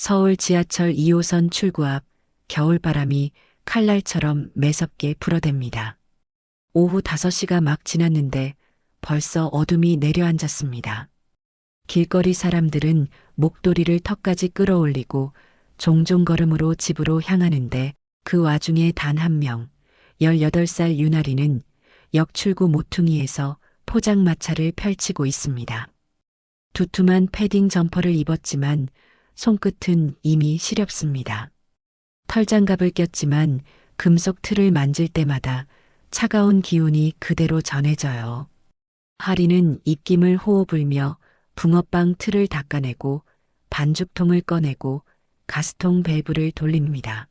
서울 지하철 2호선 출구 앞 겨울바람이 칼날처럼 매섭게 불어댑니다. 오후 5시가 막 지났는데 벌써 어둠이 내려앉았습니다. 길거리 사람들은 목도리를 턱까지 끌어올리고 종종 걸음으로 집으로 향하는데 그 와중에 단 한 명, 18살 유나리는 역 출구 모퉁이에서 포장마차를 펼치고 있습니다. 두툼한 패딩 점퍼를 입었지만 손끝은 이미 시렵습니다. 털장갑을 꼈지만 금속 틀을 만질 때마다 차가운 기운이 그대로 전해져요. 하리는 입김을 호호 불며 붕어빵 틀을 닦아내고 반죽통을 꺼내고 가스통 밸브를 돌립니다.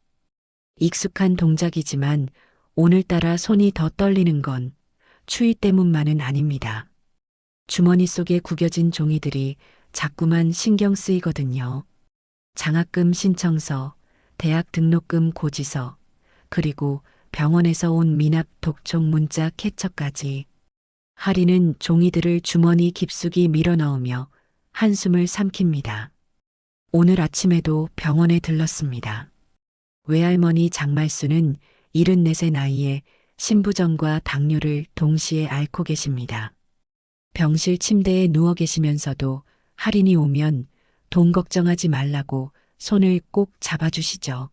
익숙한 동작이지만 오늘따라 손이 더 떨리는 건 추위 때문만은 아닙니다. 주머니 속에 구겨진 종이들이 자꾸만 신경 쓰이거든요. 장학금 신청서, 대학 등록금 고지서, 그리고 병원에서 온 미납 독촉 문자 캡처까지. 하리는 종이들을 주머니 깊숙이 밀어넣으며 한숨을 삼킵니다. 오늘 아침에도 병원에 들렀습니다. 외할머니 장말수는 74세 나이에 신부전과 당뇨를 동시에 앓고 계십니다. 병실 침대에 누워 계시면서도 할인이 오면 돈 걱정하지 말라고 손을 꼭 잡아주시죠.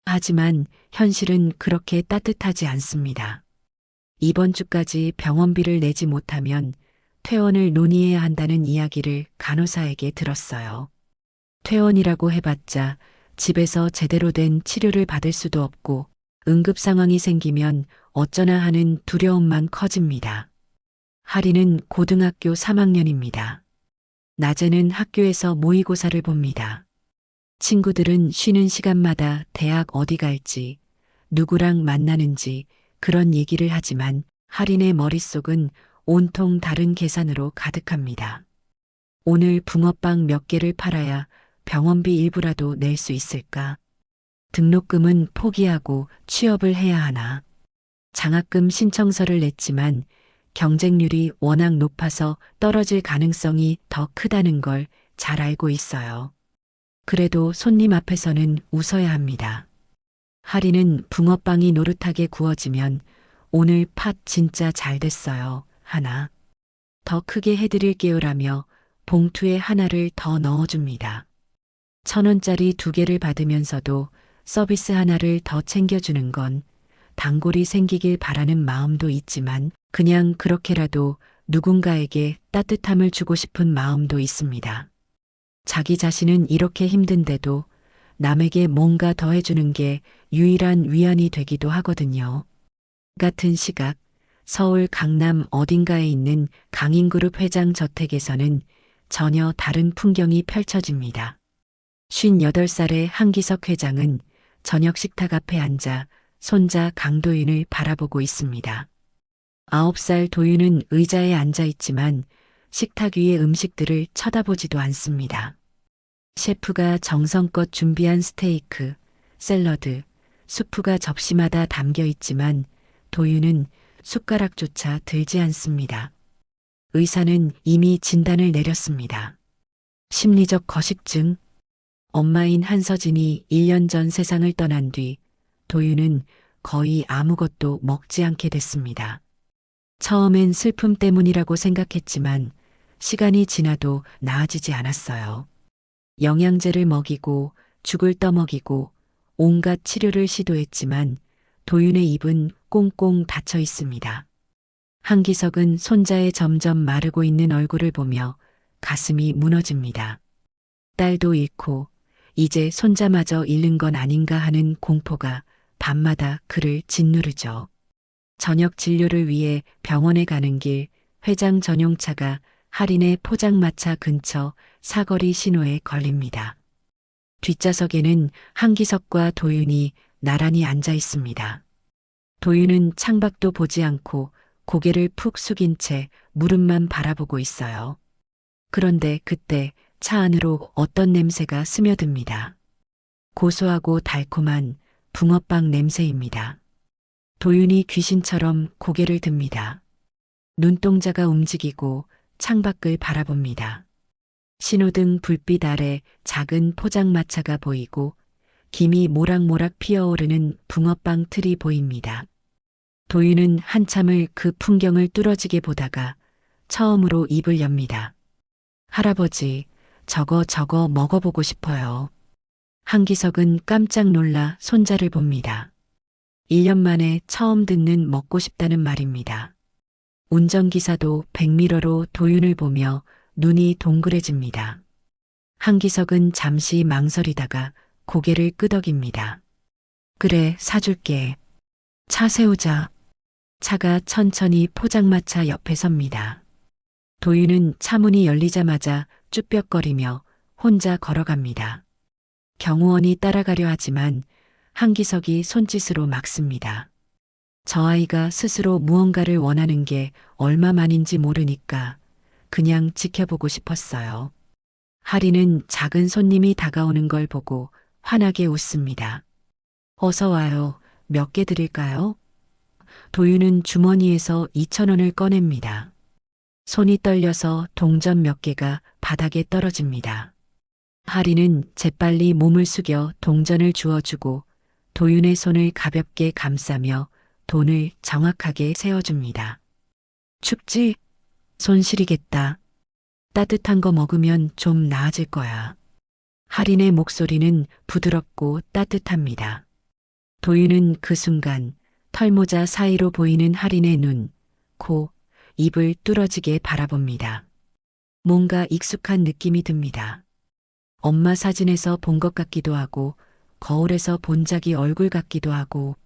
하지만 현실은 그렇게 따뜻하지 않습니다. 이번 주까지 병원비를 내지 못하면 퇴원을 논의해야 한다는 이야기를 간호사에게 들었어요. 퇴원이라고 해봤자 집에서 제대로 된 치료를 받을 수도 없고 응급 상황이 생기면 어쩌나 하는 두려움만 커집니다. 하리는 고등학교 3학년입니다. 낮에는 학교에서 모의고사를 봅니다. 친구들은 쉬는 시간마다 대학 어디 갈지, 누구랑 만나는지 그런 얘기를 하지만 하린의 머릿속은 온통 다른 계산으로 가득합니다. 오늘 붕어빵 몇 개를 팔아야 병원비 일부라도 낼 수 있을까? 등록금은 포기하고 취업을 해야 하나? 장학금 신청서를 냈지만 경쟁률이 워낙 높아서 떨어질 가능성이 더 크다는 걸 잘 알고 있어요. 그래도 손님 앞에서는 웃어야 합니다. 하리는 붕어빵이 노릇하게 구워지면 오늘 팥 진짜 잘 됐어요. 하나. 더 크게 해드릴게요라며 봉투에 하나를 더 넣어줍니다. 1,000원짜리 2개를 받으면서도 서비스 하나를 더 챙겨주는 건 단골이 생기길 바라는 마음도 있지만 그냥 그렇게라도 누군가에게 따뜻함을 주고 싶은 마음도 있습니다. 자기 자신은 이렇게 힘든데도 남에게 뭔가 더 해주는 게 유일한 위안이 되기도 하거든요. 같은 시각 서울 강남 어딘가에 있는 강인그룹 회장 저택에서는 전혀 다른 풍경이 펼쳐집니다. 58살의 한기석 회장은 저녁 식탁 앞에 앉아 손자 강도윤을 바라보고 있습니다. 9살 도윤은 의자에 앉아 있지만 식탁 위의 음식들을 쳐다보지도 않습니다. 셰프가 정성껏 준비한 스테이크, 샐러드, 수프가 접시마다 담겨 있지만 도윤은 숟가락조차 들지 않습니다. 의사는 이미 진단을 내렸습니다. 심리적 거식증. 엄마인 한서진이 1년 전 세상을 떠난 뒤 도윤은 거의 아무것도 먹지 않게 됐습니다. 처음엔 슬픔 때문이라고 생각했지만 시간이 지나도 나아지지 않았어요. 영양제를 먹이고 죽을 떠먹이고 온갖 치료를 시도했지만 도윤의 입은 꽁꽁 닫혀 있습니다. 한기석은 손자의 점점 마르고 있는 얼굴을 보며 가슴이 무너집니다. 딸도 잃고 이제 손자마저 잃는 건 아닌가 하는 공포가 밤마다 그를 짓누르죠. 저녁 진료를 위해 병원에 가는 길 회장 전용차가 할인의 포장마차 근처 사거리 신호에 걸립니다. 뒷좌석에는 한기석과 도윤이 나란히 앉아 있습니다. 도윤은 창밖도 보지 않고 고개를 푹 숙인 채 무릎만 바라보고 있어요. 그런데 그때 차 안으로 어떤 냄새가 스며듭니다. 고소하고 달콤한 붕어빵 냄새입니다. 도윤이 귀신처럼 고개를 듭니다. 눈동자가 움직이고 창밖을 바라봅니다. 신호등 불빛 아래 작은 포장마차가 보이고 김이 모락모락 피어오르는 붕어빵 틀이 보입니다. 도윤은 한참을 그 풍경을 뚫어지게 보다가 처음으로 입을 엽니다. 할아버지, 저거 먹어보고 싶어요. 한기석은 깜짝 놀라 손자를 봅니다. 1년 만에 처음 듣는 먹고 싶다는 말입니다. 운전기사도 백미러로 도윤을 보며 눈이 동그래집니다. 한기석은 잠시 망설이다가 고개를 끄덕입니다. 그래, 사줄게. 차 세우자. 차가 천천히 포장마차 옆에 섭니다. 도윤은 차 문이 열리자마자 쭈뼛거리며 혼자 걸어갑니다. 경호원이 따라가려 하지만 한기석이 손짓으로 막습니다. 저 아이가 스스로 무언가를 원하는 게 얼마만인지 모르니까 그냥 지켜보고 싶었어요. 하리는 작은 손님이 다가오는 걸 보고 환하게 웃습니다. 어서 와요. 몇 개 드릴까요? 도윤은 주머니에서 2,000원을 꺼냅니다. 손이 떨려서 동전 몇 개가 바닥에 떨어집니다. 하리는 재빨리 몸을 숙여 동전을 주워주고 도윤의 손을 가볍게 감싸며 돈을 정확하게 세어줍니다. 춥지? 손 시리겠다. 따뜻한 거 먹으면 좀 나아질 거야. 하린의 목소리는 부드럽고 따뜻합니다. 도윤은 그 순간 털모자 사이로 보이는 하린의 눈, 코, 입을 뚫어지게 바라봅니다. 뭔가 익숙한 느낌이 듭니다. 엄마 사진에서 본 것 같기도 하고 거울에서 본 자기 얼굴 같기도 하고.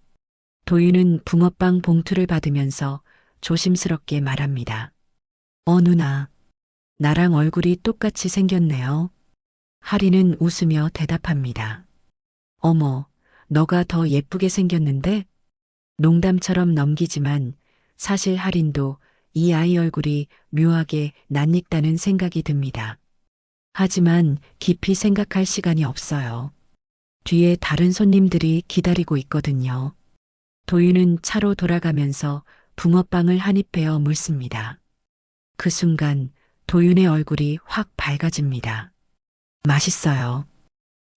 도윤은 붕어빵 봉투를 받으면서 조심스럽게 말합니다. 누나, 나랑 얼굴이 똑같이 생겼네요. 하리는 웃으며 대답합니다. 어머, 너가 더 예쁘게 생겼는데? 농담처럼 넘기지만 사실 하린도 이 아이 얼굴이 묘하게 낯익다는 생각이 듭니다. 하지만 깊이 생각할 시간이 없어요. 뒤에 다른 손님들이 기다리고 있거든요. 도윤은 차로 돌아가면서 붕어빵을 한 입 베어 물습니다. 그 순간 도윤의 얼굴이 확 밝아집니다. 맛있어요.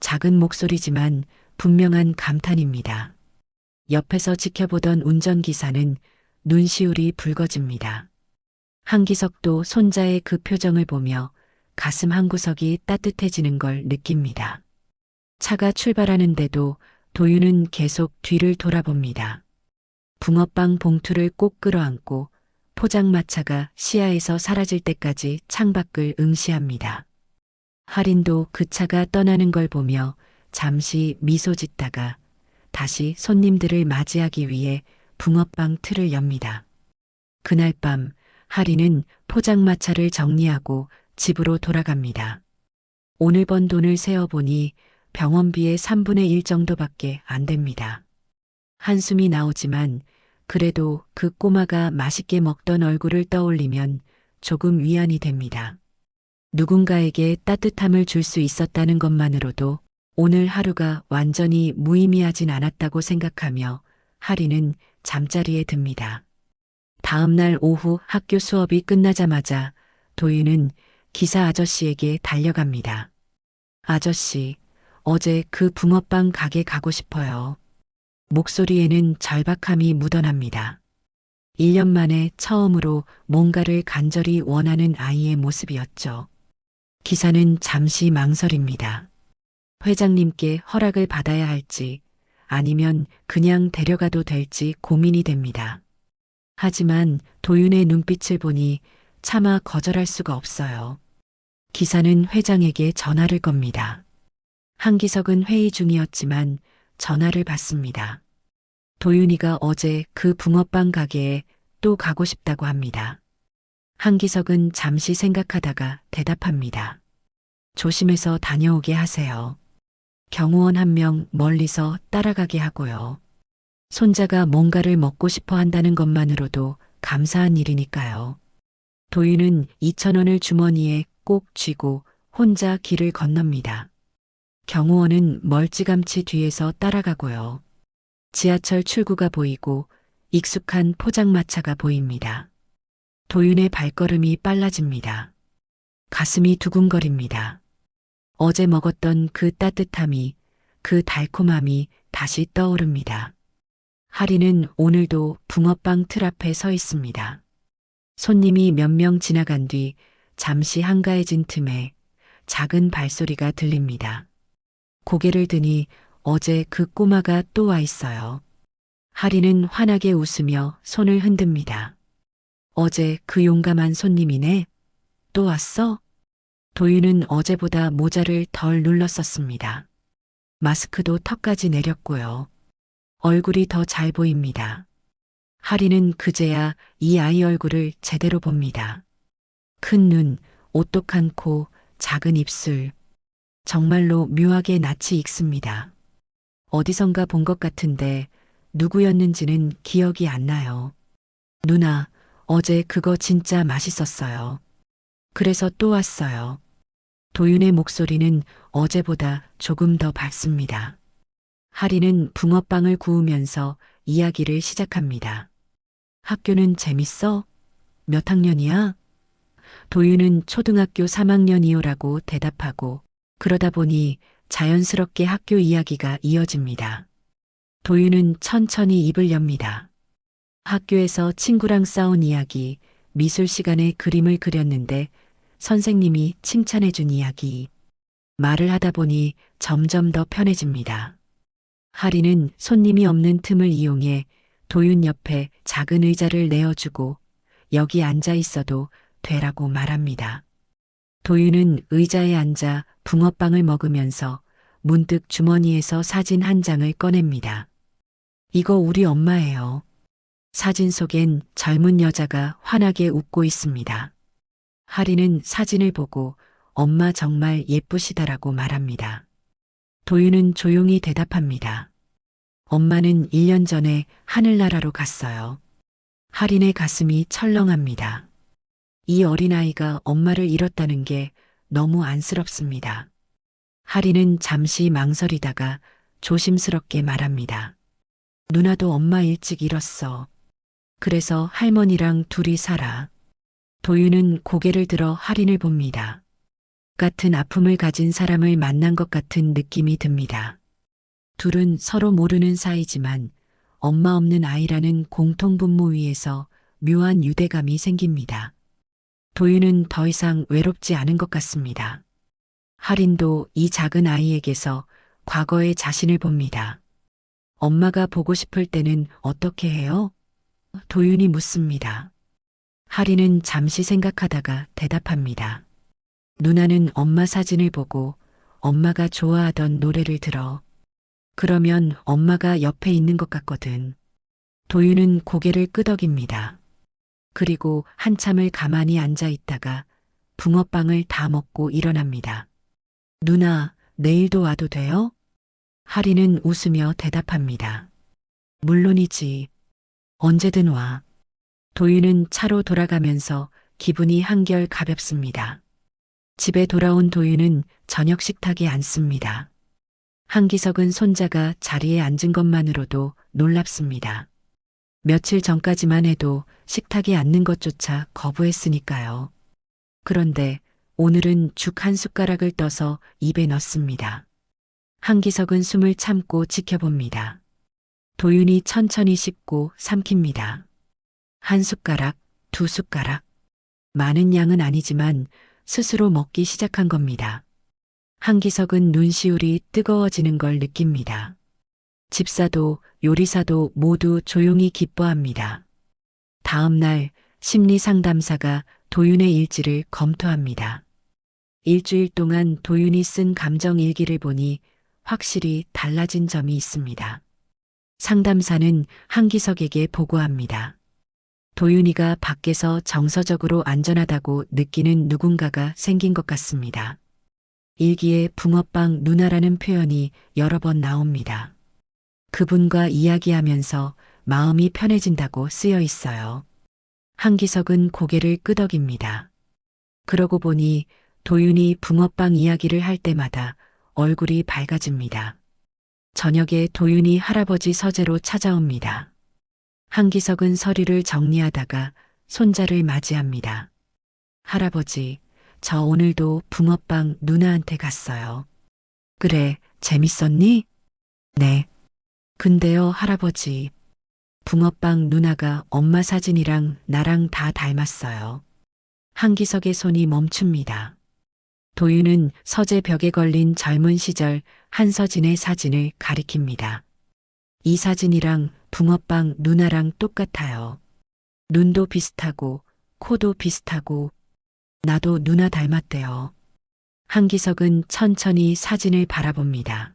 작은 목소리지만 분명한 감탄입니다. 옆에서 지켜보던 운전기사는 눈시울이 붉어집니다. 한기석도 손자의 그 표정을 보며 가슴 한구석이 따뜻해지는 걸 느낍니다. 차가 출발하는데도 도윤은 계속 뒤를 돌아봅니다. 붕어빵 봉투를 꼭 끌어안고 포장마차가 시야에서 사라질 때까지 창밖을 응시합니다. 하린도 그 차가 떠나는 걸 보며 잠시 미소 짓다가 다시 손님들을 맞이하기 위해 붕어빵 틀을 엽니다. 그날 밤 하린은 포장마차를 정리하고 집으로 돌아갑니다. 오늘 번 돈을 세어보니 병원비의 3분의 1 정도밖에 안 됩니다. 한숨이 나오지만 그래도 그 꼬마가 맛있게 먹던 얼굴을 떠올리면 조금 위안이 됩니다. 누군가에게 따뜻함을 줄 수 있었다는 것만으로도 오늘 하루가 완전히 무의미하진 않았다고 생각하며 하리는 잠자리에 듭니다. 다음 날 오후 학교 수업이 끝나자마자 도윤은 기사 아저씨에게 달려갑니다. 아저씨, 어제 그 붕어빵 가게 가고 싶어요. 목소리에는 절박함이 묻어납니다. 1년 만에 처음으로 뭔가를 간절히 원하는 아이의 모습이었죠. 기사는 잠시 망설입니다. 회장님께 허락을 받아야 할지 아니면 그냥 데려가도 될지 고민이 됩니다. 하지만 도윤의 눈빛을 보니 차마 거절할 수가 없어요. 기사는 회장에게 전화를 겁니다. 한기석은 회의 중이었지만 전화를 받습니다. 도윤이가 어제 그 붕어빵 가게에 또 가고 싶다고 합니다. 한기석은 잠시 생각하다가 대답합니다. 조심해서 다녀오게 하세요. 경호원 한 명 멀리서 따라가게 하고요. 손자가 뭔가를 먹고 싶어 한다는 것만으로도 감사한 일이니까요. 도윤은 2,000원을 주머니에 꼭 쥐고 혼자 길을 건넙니다. 경호원은 멀찌감치 뒤에서 따라가고요. 지하철 출구가 보이고 익숙한 포장마차가 보입니다. 도윤의 발걸음이 빨라집니다. 가슴이 두근거립니다. 어제 먹었던 그 따뜻함이, 그 달콤함이 다시 떠오릅니다. 하리는 오늘도 붕어빵 틀 앞에 서 있습니다. 손님이 몇 명 지나간 뒤 잠시 한가해진 틈에 작은 발소리가 들립니다. 고개를 드니 어제 그 꼬마가 또 와 있어요. 하리는 환하게 웃으며 손을 흔듭니다. 어제 그 용감한 손님이네. 또 왔어? 도윤은 어제보다 모자를 덜 눌렀었습니다. 마스크도 턱까지 내렸고요. 얼굴이 더 잘 보입니다. 하리는 그제야 이 아이 얼굴을 제대로 봅니다. 큰 눈, 오똑한 코, 작은 입술. 정말로 묘하게 낯이 익습니다. 어디선가 본 것 같은데 누구였는지는 기억이 안 나요. 누나, 어제 그거 진짜 맛있었어요. 그래서 또 왔어요. 도윤의 목소리는 어제보다 조금 더 밝습니다. 하리는 붕어빵을 구우면서 이야기를 시작합니다. 학교는 재밌어? 몇 학년이야? 도윤은 초등학교 3학년이요라고 대답하고 그러다 보니 자연스럽게 학교 이야기가 이어집니다. 도윤은 천천히 입을 엽니다. 학교에서 친구랑 싸운 이야기, 미술 시간에 그림을 그렸는데 선생님이 칭찬해준 이야기. 말을 하다 보니 점점 더 편해집니다. 하리는 손님이 없는 틈을 이용해 도윤 옆에 작은 의자를 내어주고 여기 앉아 있어도 되라고 말합니다. 도윤은 의자에 앉아 붕어빵을 먹으면서 문득 주머니에서 사진 한 장을 꺼냅니다. 이거 우리 엄마예요. 사진 속엔 젊은 여자가 환하게 웃고 있습니다. 하리는 사진을 보고 엄마 정말 예쁘시다라고 말합니다. 도윤은 조용히 대답합니다. 엄마는 1년 전에 하늘나라로 갔어요. 하린의 가슴이 철렁합니다. 이 어린아이가 엄마를 잃었다는 게 너무 안쓰럽습니다. 하린은 잠시 망설이다가 조심스럽게 말합니다. 누나도 엄마 일찍 잃었어. 그래서 할머니랑 둘이 살아. 도윤은 고개를 들어 하린을 봅니다. 같은 아픔을 가진 사람을 만난 것 같은 느낌이 듭니다. 둘은 서로 모르는 사이지만 엄마 없는 아이라는 공통분모 위에서 묘한 유대감이 생깁니다. 도윤은 더 이상 외롭지 않은 것 같습니다. 하린도 이 작은 아이에게서 과거의 자신을 봅니다. 엄마가 보고 싶을 때는 어떻게 해요? 도윤이 묻습니다. 하린은 잠시 생각하다가 대답합니다. 누나는 엄마 사진을 보고 엄마가 좋아하던 노래를 들어. 그러면 엄마가 옆에 있는 것 같거든. 도윤은 고개를 끄덕입니다. 그리고 한참을 가만히 앉아 있다가 붕어빵을 다 먹고 일어납니다. 누나, 내일도 와도 돼요? 하리는 웃으며 대답합니다. 물론이지. 언제든 와. 도윤은 차로 돌아가면서 기분이 한결 가볍습니다. 집에 돌아온 도윤은 저녁 식탁에 앉습니다. 한기석은 손자가 자리에 앉은 것만으로도 놀랍습니다. 며칠 전까지만 해도 식탁에 앉는 것조차 거부했으니까요. 그런데 오늘은 죽 한 숟가락을 떠서 입에 넣습니다. 한기석은 숨을 참고 지켜봅니다. 도윤이 천천히 씹고 삼킵니다. 한 숟가락, 두 숟가락. 많은 양은 아니지만 스스로 먹기 시작한 겁니다. 한기석은 눈시울이 뜨거워지는 걸 느낍니다. 집사도 요리사도 모두 조용히 기뻐합니다. 다음 날 심리 상담사가 도윤의 일지를 검토합니다. 일주일 동안 도윤이 쓴 감정 일기를 보니 확실히 달라진 점이 있습니다. 상담사는 한기석에게 보고합니다. 도윤이가 밖에서 정서적으로 안전하다고 느끼는 누군가가 생긴 것 같습니다. 일기에 붕어빵 누나라는 표현이 여러 번 나옵니다. 그분과 이야기하면서 마음이 편해진다고 쓰여 있어요. 한기석은 고개를 끄덕입니다. 그러고 보니 도윤이 붕어빵 이야기를 할 때마다 얼굴이 밝아집니다. 저녁에 도윤이 할아버지 서재로 찾아옵니다. 한기석은 서류를 정리하다가 손자를 맞이합니다. 할아버지, 저 오늘도 붕어빵 누나한테 갔어요. 그래, 재밌었니? 네. 근데요, 할아버지. 붕어빵 누나가 엄마 사진이랑 나랑 다 닮았어요. 한기석의 손이 멈춥니다. 도윤은 서재 벽에 걸린 젊은 시절 한서진의 사진을 가리킵니다. 이 사진이랑 붕어빵 누나랑 똑같아요. 눈도 비슷하고 코도 비슷하고 나도 누나 닮았대요. 한기석은 천천히 사진을 바라봅니다.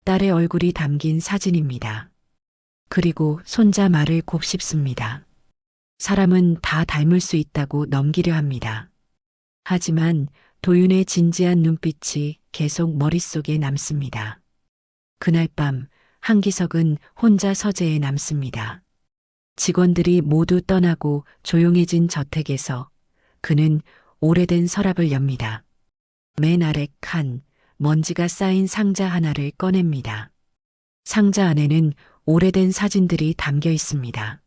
딸의 얼굴이 담긴 사진입니다. 그리고 손자 말을 곱씹습니다. 사람은 다 닮을 수 있다고 넘기려 합니다. 하지만 도윤의 진지한 눈빛이 계속 머릿속에 남습니다. 그날 밤 한기석은 혼자 서재에 남습니다. 직원들이 모두 떠나고 조용해진 저택에서 그는 오래된 서랍을 엽니다. 맨 아래 칸, 먼지가 쌓인 상자 하나를 꺼냅니다. 상자 안에는 오래된 사진들이 담겨 있습니다.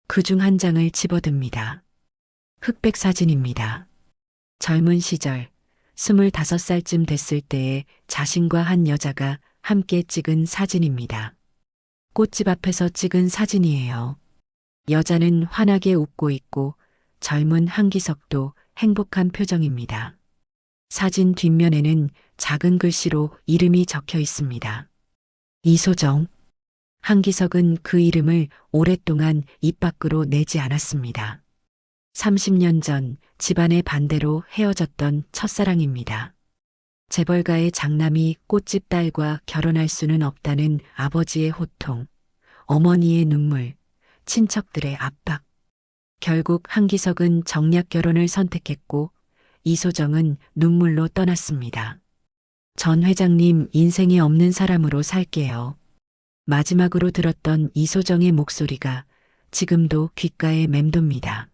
그중 한 장을 집어듭니다. 흑백 사진입니다. 젊은 시절 25살쯤 됐을 때에 자신과 한 여자가 함께 찍은 사진입니다. 꽃집 앞에서 찍은 사진이에요. 여자는 환하게 웃고 있고 젊은 한기석도 행복한 표정입니다. 사진 뒷면에는 작은 글씨로 이름이 적혀 있습니다. 이소정. 한기석은 그 이름을 오랫동안 입 밖으로 내지 않았습니다. 30년 전 집안의 반대로 헤어졌던 첫사랑입니다. 재벌가의 장남이 꽃집 딸과 결혼할 수는 없다는 아버지의 호통, 어머니의 눈물, 친척들의 압박. 결국 한기석은 정략 결혼을 선택했고 이소정은 눈물로 떠났습니다. 전 회장님 인생에 없는 사람으로 살게요. 마지막으로 들었던 이소정의 목소리가 지금도 귓가에 맴돕니다.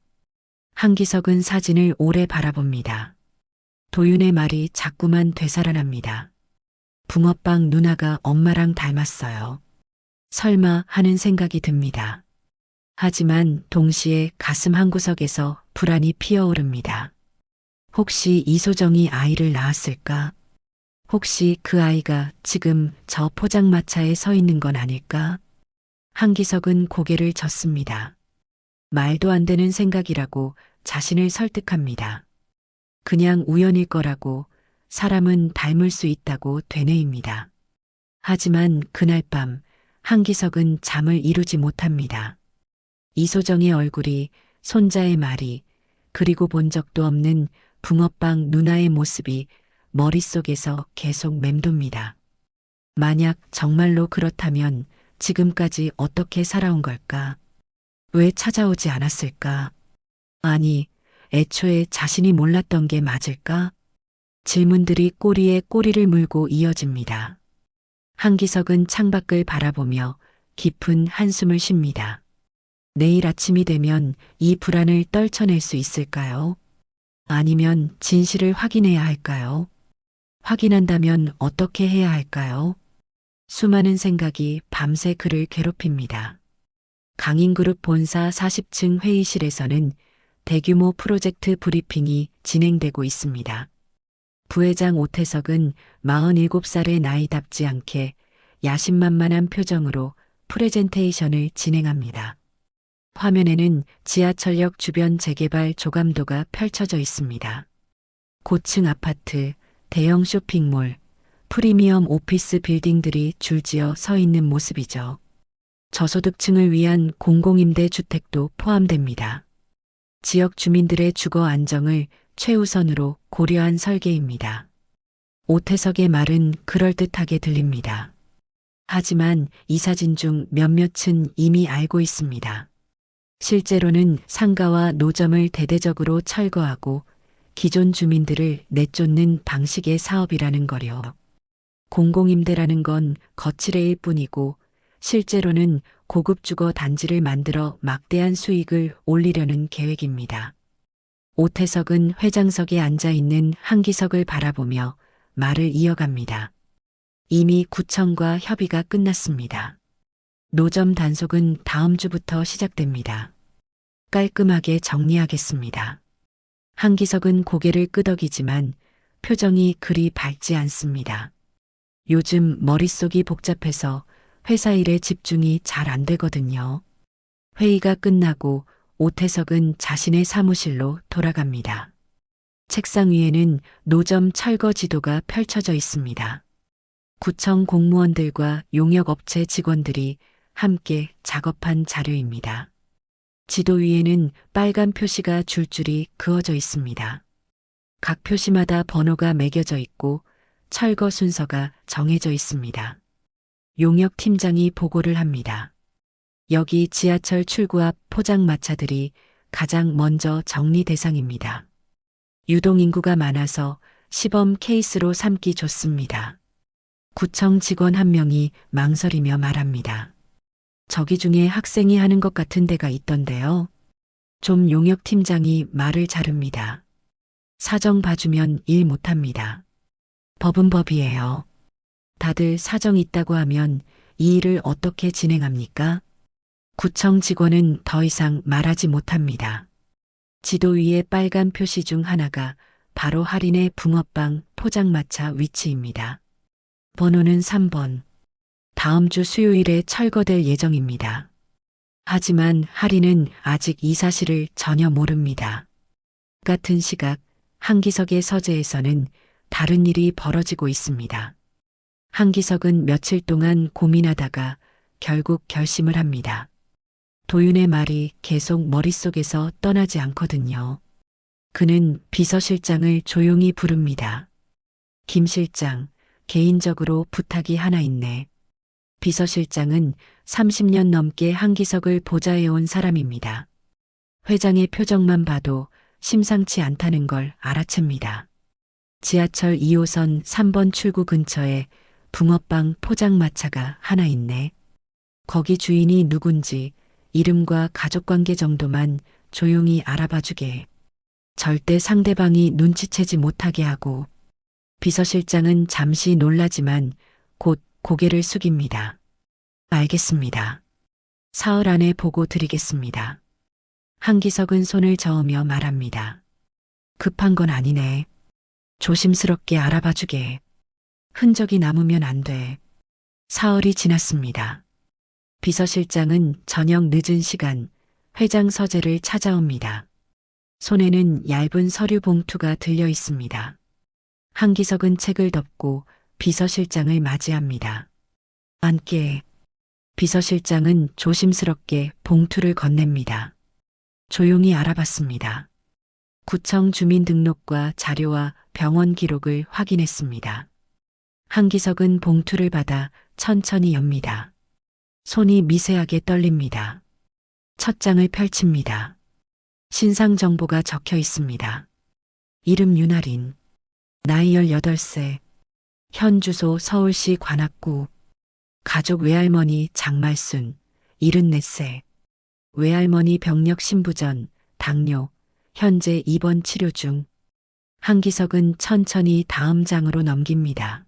한기석은 사진을 오래 바라봅니다. 도윤의 말이 자꾸만 되살아납니다. 붕어빵 누나가 엄마랑 닮았어요. 설마 하는 생각이 듭니다. 하지만 동시에 가슴 한구석에서 불안이 피어오릅니다. 혹시 이소정이 아이를 낳았을까? 혹시 그 아이가 지금 저 포장마차에 서 있는 건 아닐까? 한기석은 고개를 젓습니다. 말도 안 되는 생각이라고 자신을 설득합니다. 그냥 우연일 거라고, 사람은 닮을 수 있다고 되뇌입니다. 하지만 그날 밤 한기석은 잠을 이루지 못합니다. 이소정의 얼굴이, 손자의 말이, 그리고 본 적도 없는 붕어빵 누나의 모습이 머릿속에서 계속 맴돕니다. 만약 정말로 그렇다면 지금까지 어떻게 살아온 걸까? 왜 찾아오지 않았을까? 아니, 애초에 자신이 몰랐던 게 맞을까? 질문들이 꼬리에 꼬리를 물고 이어집니다. 한기석은 창밖을 바라보며 깊은 한숨을 쉽니다. 내일 아침이 되면 이 불안을 떨쳐낼 수 있을까요? 아니면 진실을 확인해야 할까요? 확인한다면 어떻게 해야 할까요? 수많은 생각이 밤새 그를 괴롭힙니다. 강인그룹 본사 40층 회의실에서는 대규모 프로젝트 브리핑이 진행되고 있습니다. 부회장 오태석은 47살의 나이답지 않게 야심만만한 표정으로 프레젠테이션을 진행합니다. 화면에는 지하철역 주변 재개발 조감도가 펼쳐져 있습니다. 고층 아파트, 대형 쇼핑몰, 프리미엄 오피스 빌딩들이 줄지어 서 있는 모습이죠. 저소득층을 위한 공공임대 주택도 포함됩니다. 지역 주민들의 주거 안정을 최우선으로 고려한 설계입니다. 오태석의 말은 그럴듯하게 들립니다. 하지만 이 사진 중 몇몇은 이미 알고 있습니다. 실제로는 상가와 노점을 대대적으로 철거하고 기존 주민들을 내쫓는 방식의 사업이라는 거요. 공공임대라는 건 거칠애일 뿐이고 실제로는 고급 주거 단지를 만들어 막대한 수익을 올리려는 계획입니다. 오태석은 회장석에 앉아 있는 한기석을 바라보며 말을 이어갑니다. 이미 구청과 협의가 끝났습니다. 노점 단속은 다음 주부터 시작됩니다. 깔끔하게 정리하겠습니다. 한기석은 고개를 끄덕이지만 표정이 그리 밝지 않습니다. 요즘 머릿속이 복잡해서 회사 일에 집중이 잘 안 되거든요. 회의가 끝나고 오태석은 자신의 사무실로 돌아갑니다. 책상 위에는 노점 철거 지도가 펼쳐져 있습니다. 구청 공무원들과 용역업체 직원들이 함께 작업한 자료입니다. 지도 위에는 빨간 표시가 줄줄이 그어져 있습니다. 각 표시마다 번호가 매겨져 있고 철거 순서가 정해져 있습니다. 용역 팀장이 보고를 합니다. 여기 지하철 출구 앞 포장마차들이 가장 먼저 정리 대상입니다. 유동 인구가 많아서 시범 케이스로 삼기 좋습니다. 구청 직원 한 명이 망설이며 말합니다. 저기 중에 학생이 하는 것 같은 데가 있던데요. 좀 용역 팀장이 말을 자릅니다. 사정 봐주면 일 못합니다. 법은 법이에요. 다들 사정 있다고 하면 이 일을 어떻게 진행합니까? 구청 직원은 더 이상 말하지 못합니다. 지도 위에 빨간 표시 중 하나가 바로 할인의 붕어빵 포장마차 위치입니다. 번호는 3번. 다음 주 수요일에 철거될 예정입니다. 하지만 할인은 아직 이 사실을 전혀 모릅니다. 같은 시각 한기석의 서재에서는 다른 일이 벌어지고 있습니다. 한기석은 며칠 동안 고민하다가 결국 결심을 합니다. 도윤의 말이 계속 머릿속에서 떠나지 않거든요. 그는 비서실장을 조용히 부릅니다. 김 실장, 개인적으로 부탁이 하나 있네. 비서실장은 30년 넘게 한기석을 보좌해온 사람입니다. 회장의 표정만 봐도 심상치 않다는 걸 알아챕니다. 지하철 2호선 3번 출구 근처에 붕어빵 포장마차가 하나 있네. 거기 주인이 누군지 이름과 가족관계 정도만 조용히 알아봐주게. 절대 상대방이 눈치채지 못하게 하고. 비서실장은 잠시 놀라지만 곧 고개를 숙입니다. 알겠습니다. 사흘 안에 보고 드리겠습니다. 한기석은 손을 저으며 말합니다. 급한 건 아니네. 조심스럽게 알아봐주게. 흔적이 남으면 안 돼. 사흘이 지났습니다. 비서실장은 저녁 늦은 시간 회장 서재를 찾아옵니다. 손에는 얇은 서류 봉투가 들려 있습니다. 한기석은 책을 덮고 비서실장을 맞이합니다. 앉게. 비서실장은 조심스럽게 봉투를 건넵니다. 조용히 알아봤습니다. 구청 주민등록과 자료와 병원 기록을 확인했습니다. 한기석은 봉투를 받아 천천히 엽니다. 손이 미세하게 떨립니다. 첫 장을 펼칩니다. 신상 정보가 적혀 있습니다. 이름 윤아린, 나이 18세, 현 주소 서울시 관악구, 가족 외할머니 장말순, 74세, 외할머니 병력 신부전, 당뇨, 현재 입원 치료 중. 한기석은 천천히 다음 장으로 넘깁니다.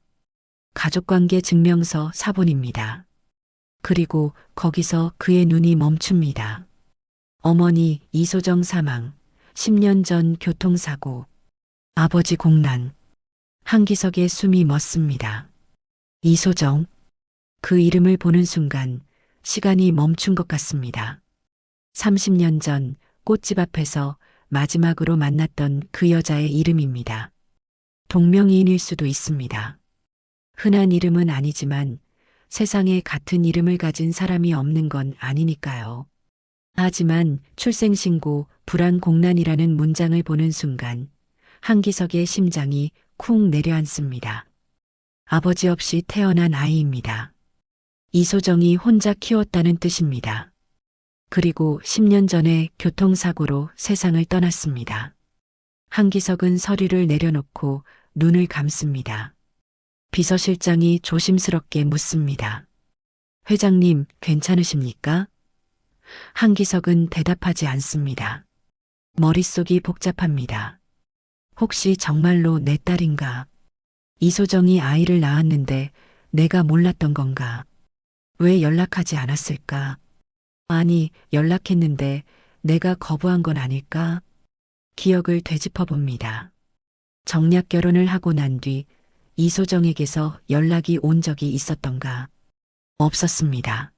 가족관계 증명서 사본입니다. 그리고 거기서 그의 눈이 멈춥니다. 어머니 이소정 사망, 10년 전 교통사고, 아버지 공난. 한기석의 숨이 멎습니다. 이소정. 그 이름을 보는 순간 시간이 멈춘 것 같습니다. 30년 전 꽃집 앞에서 마지막으로 만났던 그 여자의 이름입니다. 동명이인일 수도 있습니다. 흔한 이름은 아니지만 세상에 같은 이름을 가진 사람이 없는 건 아니니까요. 하지만 출생신고 불안공난이라는 문장을 보는 순간 한기석의 심장이 쿵 내려앉습니다. 아버지 없이 태어난 아이입니다. 이소정이 혼자 키웠다는 뜻입니다. 그리고 10년 전에 교통사고로 세상을 떠났습니다. 한기석은 서류를 내려놓고 눈을 감습니다. 비서실장이 조심스럽게 묻습니다. 회장님, 괜찮으십니까? 한기석은 대답하지 않습니다. 머릿속이 복잡합니다. 혹시 정말로 내 딸인가? 이소정이 아이를 낳았는데 내가 몰랐던 건가? 왜 연락하지 않았을까? 아니, 연락했는데 내가 거부한 건 아닐까? 기억을 되짚어 봅니다. 정략 결혼을 하고 난 뒤 이소정에게서 연락이 온 적이 있었던가? 없었습니다.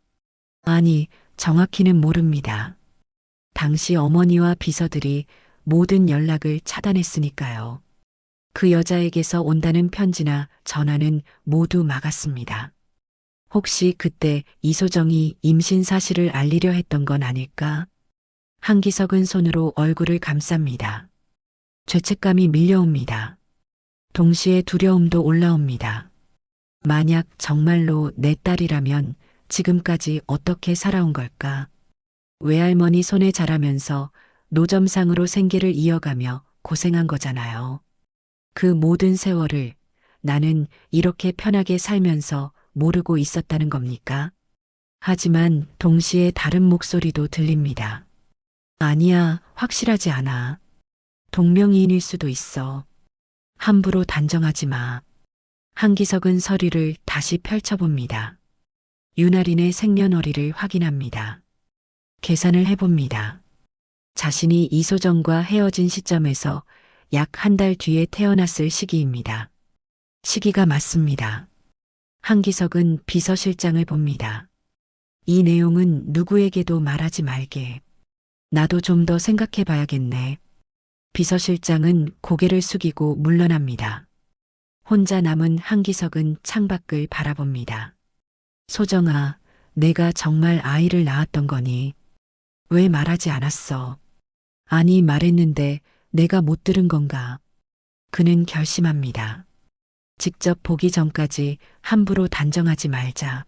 아니, 정확히는 모릅니다. 당시 어머니와 비서들이 모든 연락을 차단했으니까요. 그 여자에게서 온다는 편지나 전화는 모두 막았습니다. 혹시 그때 이소정이 임신 사실을 알리려 했던 건 아닐까? 한기석은 손으로 얼굴을 감쌉니다. 죄책감이 밀려옵니다. 동시에 두려움도 올라옵니다. 만약 정말로 내 딸이라면 지금까지 어떻게 살아온 걸까? 외할머니 손에 자라면서 노점상으로 생계를 이어가며 고생한 거잖아요. 그 모든 세월을 나는 이렇게 편하게 살면서 모르고 있었다는 겁니까? 하지만 동시에 다른 목소리도 들립니다. 아니야, 확실하지 않아. 동명이인일 수도 있어. 함부로 단정하지 마. 한기석은 서류를 다시 펼쳐봅니다. 윤아린의 생년월일을 확인합니다. 계산을 해봅니다. 자신이 이소정과 헤어진 시점에서 약 한 달 뒤에 태어났을 시기입니다. 시기가 맞습니다. 한기석은 비서실장을 봅니다. 이 내용은 누구에게도 말하지 말게. 나도 좀 더 생각해 봐야겠네. 비서실장은 고개를 숙이고 물러납니다. 혼자 남은 한기석은 창밖을 바라봅니다. 소정아, 내가 정말 아이를 낳았던 거니? 왜 말하지 않았어? 아니, 말했는데 내가 못 들은 건가? 그는 결심합니다. 직접 보기 전까지 함부로 단정하지 말자.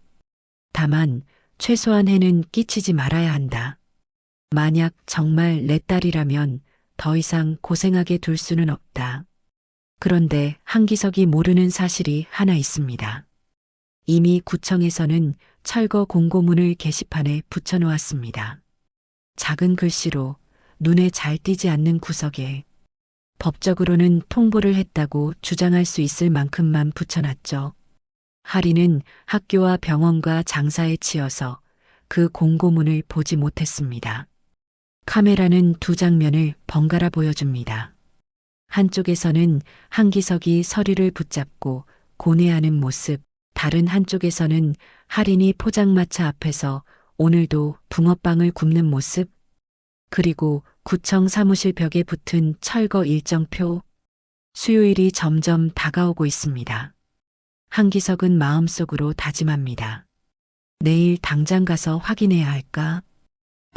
다만 최소한 해는 끼치지 말아야 한다. 만약 정말 내 딸이라면 더 이상 고생하게 둘 수는 없다. 그런데 한기석이 모르는 사실이 하나 있습니다. 이미 구청에서는 철거 공고문을 게시판에 붙여놓았습니다. 작은 글씨로 눈에 잘 띄지 않는 구석에 법적으로는 통보를 했다고 주장할 수 있을 만큼만 붙여놨죠. 하리는 학교와 병원과 장사에 치여서 그 공고문을 보지 못했습니다. 카메라는 두 장면을 번갈아 보여줍니다. 한쪽에서는 한기석이 서류를 붙잡고 고뇌하는 모습, 다른 한쪽에서는 할인이 포장마차 앞에서 오늘도 붕어빵을 굽는 모습, 그리고 구청 사무실 벽에 붙은 철거 일정표, 수요일이 점점 다가오고 있습니다. 한기석은 마음속으로 다짐합니다. 내일 당장 가서 확인해야 할까?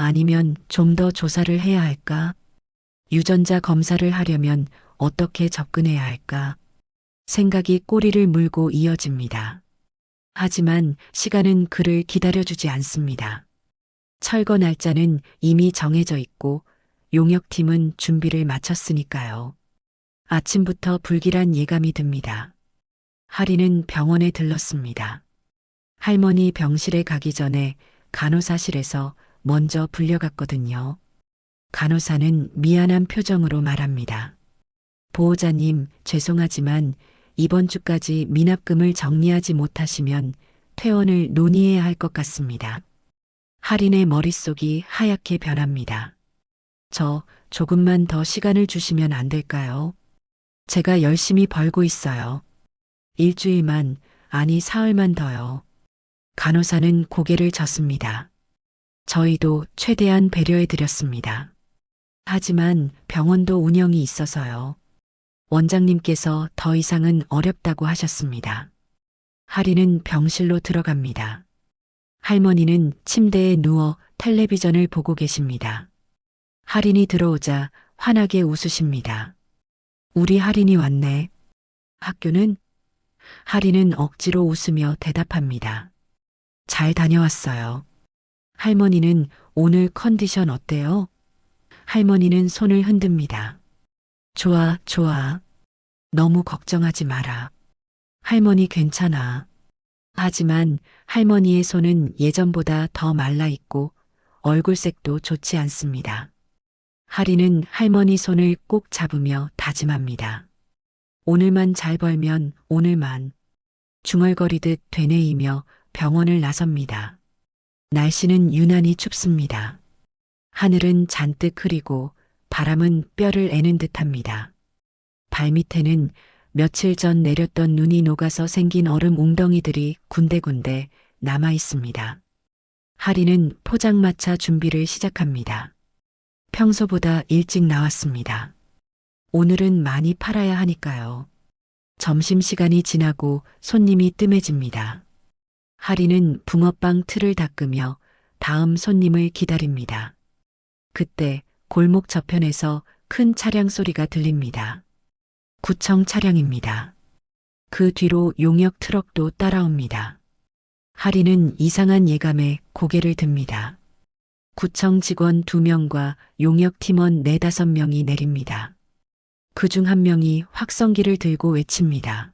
아니면 좀 더 조사를 해야 할까? 유전자 검사를 하려면 어떻게 접근해야 할까? 생각이 꼬리를 물고 이어집니다. 하지만 시간은 그를 기다려주지 않습니다. 철거 날짜는 이미 정해져 있고 용역팀은 준비를 마쳤으니까요. 아침부터 불길한 예감이 듭니다. 하리는 병원에 들렀습니다. 할머니 병실에 가기 전에 간호사실에서 먼저 불려갔거든요. 간호사는 미안한 표정으로 말합니다. 보호자님, 죄송하지만 이번 주까지 미납금을 정리하지 못하시면 퇴원을 논의해야 할 것 같습니다. 할인의 머릿속이 하얗게 변합니다. 저 조금만 더 시간을 주시면 안 될까요? 제가 열심히 벌고 있어요. 일주일만, 아니 사흘만 더요. 간호사는 고개를 젓습니다. 저희도 최대한 배려해 드렸습니다. 하지만 병원도 운영이 있어서요. 원장님께서 더 이상은 어렵다고 하셨습니다. 하리는 병실로 들어갑니다. 할머니는 침대에 누워 텔레비전을 보고 계십니다. 할인이 들어오자 환하게 웃으십니다. 우리 할인이 왔네. 학교는? 할인은 억지로 웃으며 대답합니다. 잘 다녀왔어요. 할머니는 오늘 컨디션 어때요? 할머니는 손을 흔듭니다. 좋아, 좋아. 너무 걱정하지 마라. 할머니 괜찮아. 하지만 할머니의 손은 예전보다 더 말라있고 얼굴색도 좋지 않습니다. 하리는 할머니 손을 꼭 잡으며 다짐합니다. 오늘만 잘 벌면 오늘만. 중얼거리듯 되뇌이며 병원을 나섭니다. 날씨는 유난히 춥습니다. 하늘은 잔뜩 흐리고 바람은 뼈를 애는 듯합니다. 발밑에는 며칠 전 내렸던 눈이 녹아서 생긴 얼음 웅덩이들이 군데군데 남아 있습니다. 하리는 포장마차 준비를 시작합니다. 평소보다 일찍 나왔습니다. 오늘은 많이 팔아야 하니까요. 점심시간이 지나고 손님이 뜸해집니다. 하리는 붕어빵 틀을 닦으며 다음 손님을 기다립니다. 그때 골목 저편에서 큰 차량 소리가 들립니다. 구청 차량입니다. 그 뒤로 용역 트럭도 따라옵니다. 하리는 이상한 예감에 고개를 듭니다. 구청 직원 2명과 용역 팀원 4, 5명이 내립니다. 그중 한 명이 확성기를 들고 외칩니다.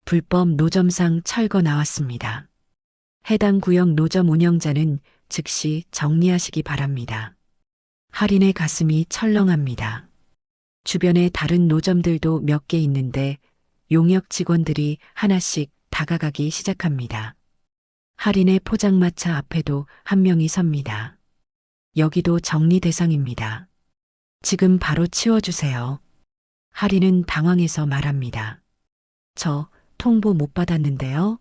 불법 노점상 철거 나왔습니다. 해당 구역 노점 운영자는 즉시 정리하시기 바랍니다. 할인의 가슴이 철렁합니다. 주변에 다른 노점들도 몇 개 있는데 용역 직원들이 하나씩 다가가기 시작합니다. 할인의 포장마차 앞에도 한 명이 섭니다. 여기도 정리 대상입니다. 지금 바로 치워주세요. 할인은 당황해서 말합니다. 저 통보 못 받았는데요.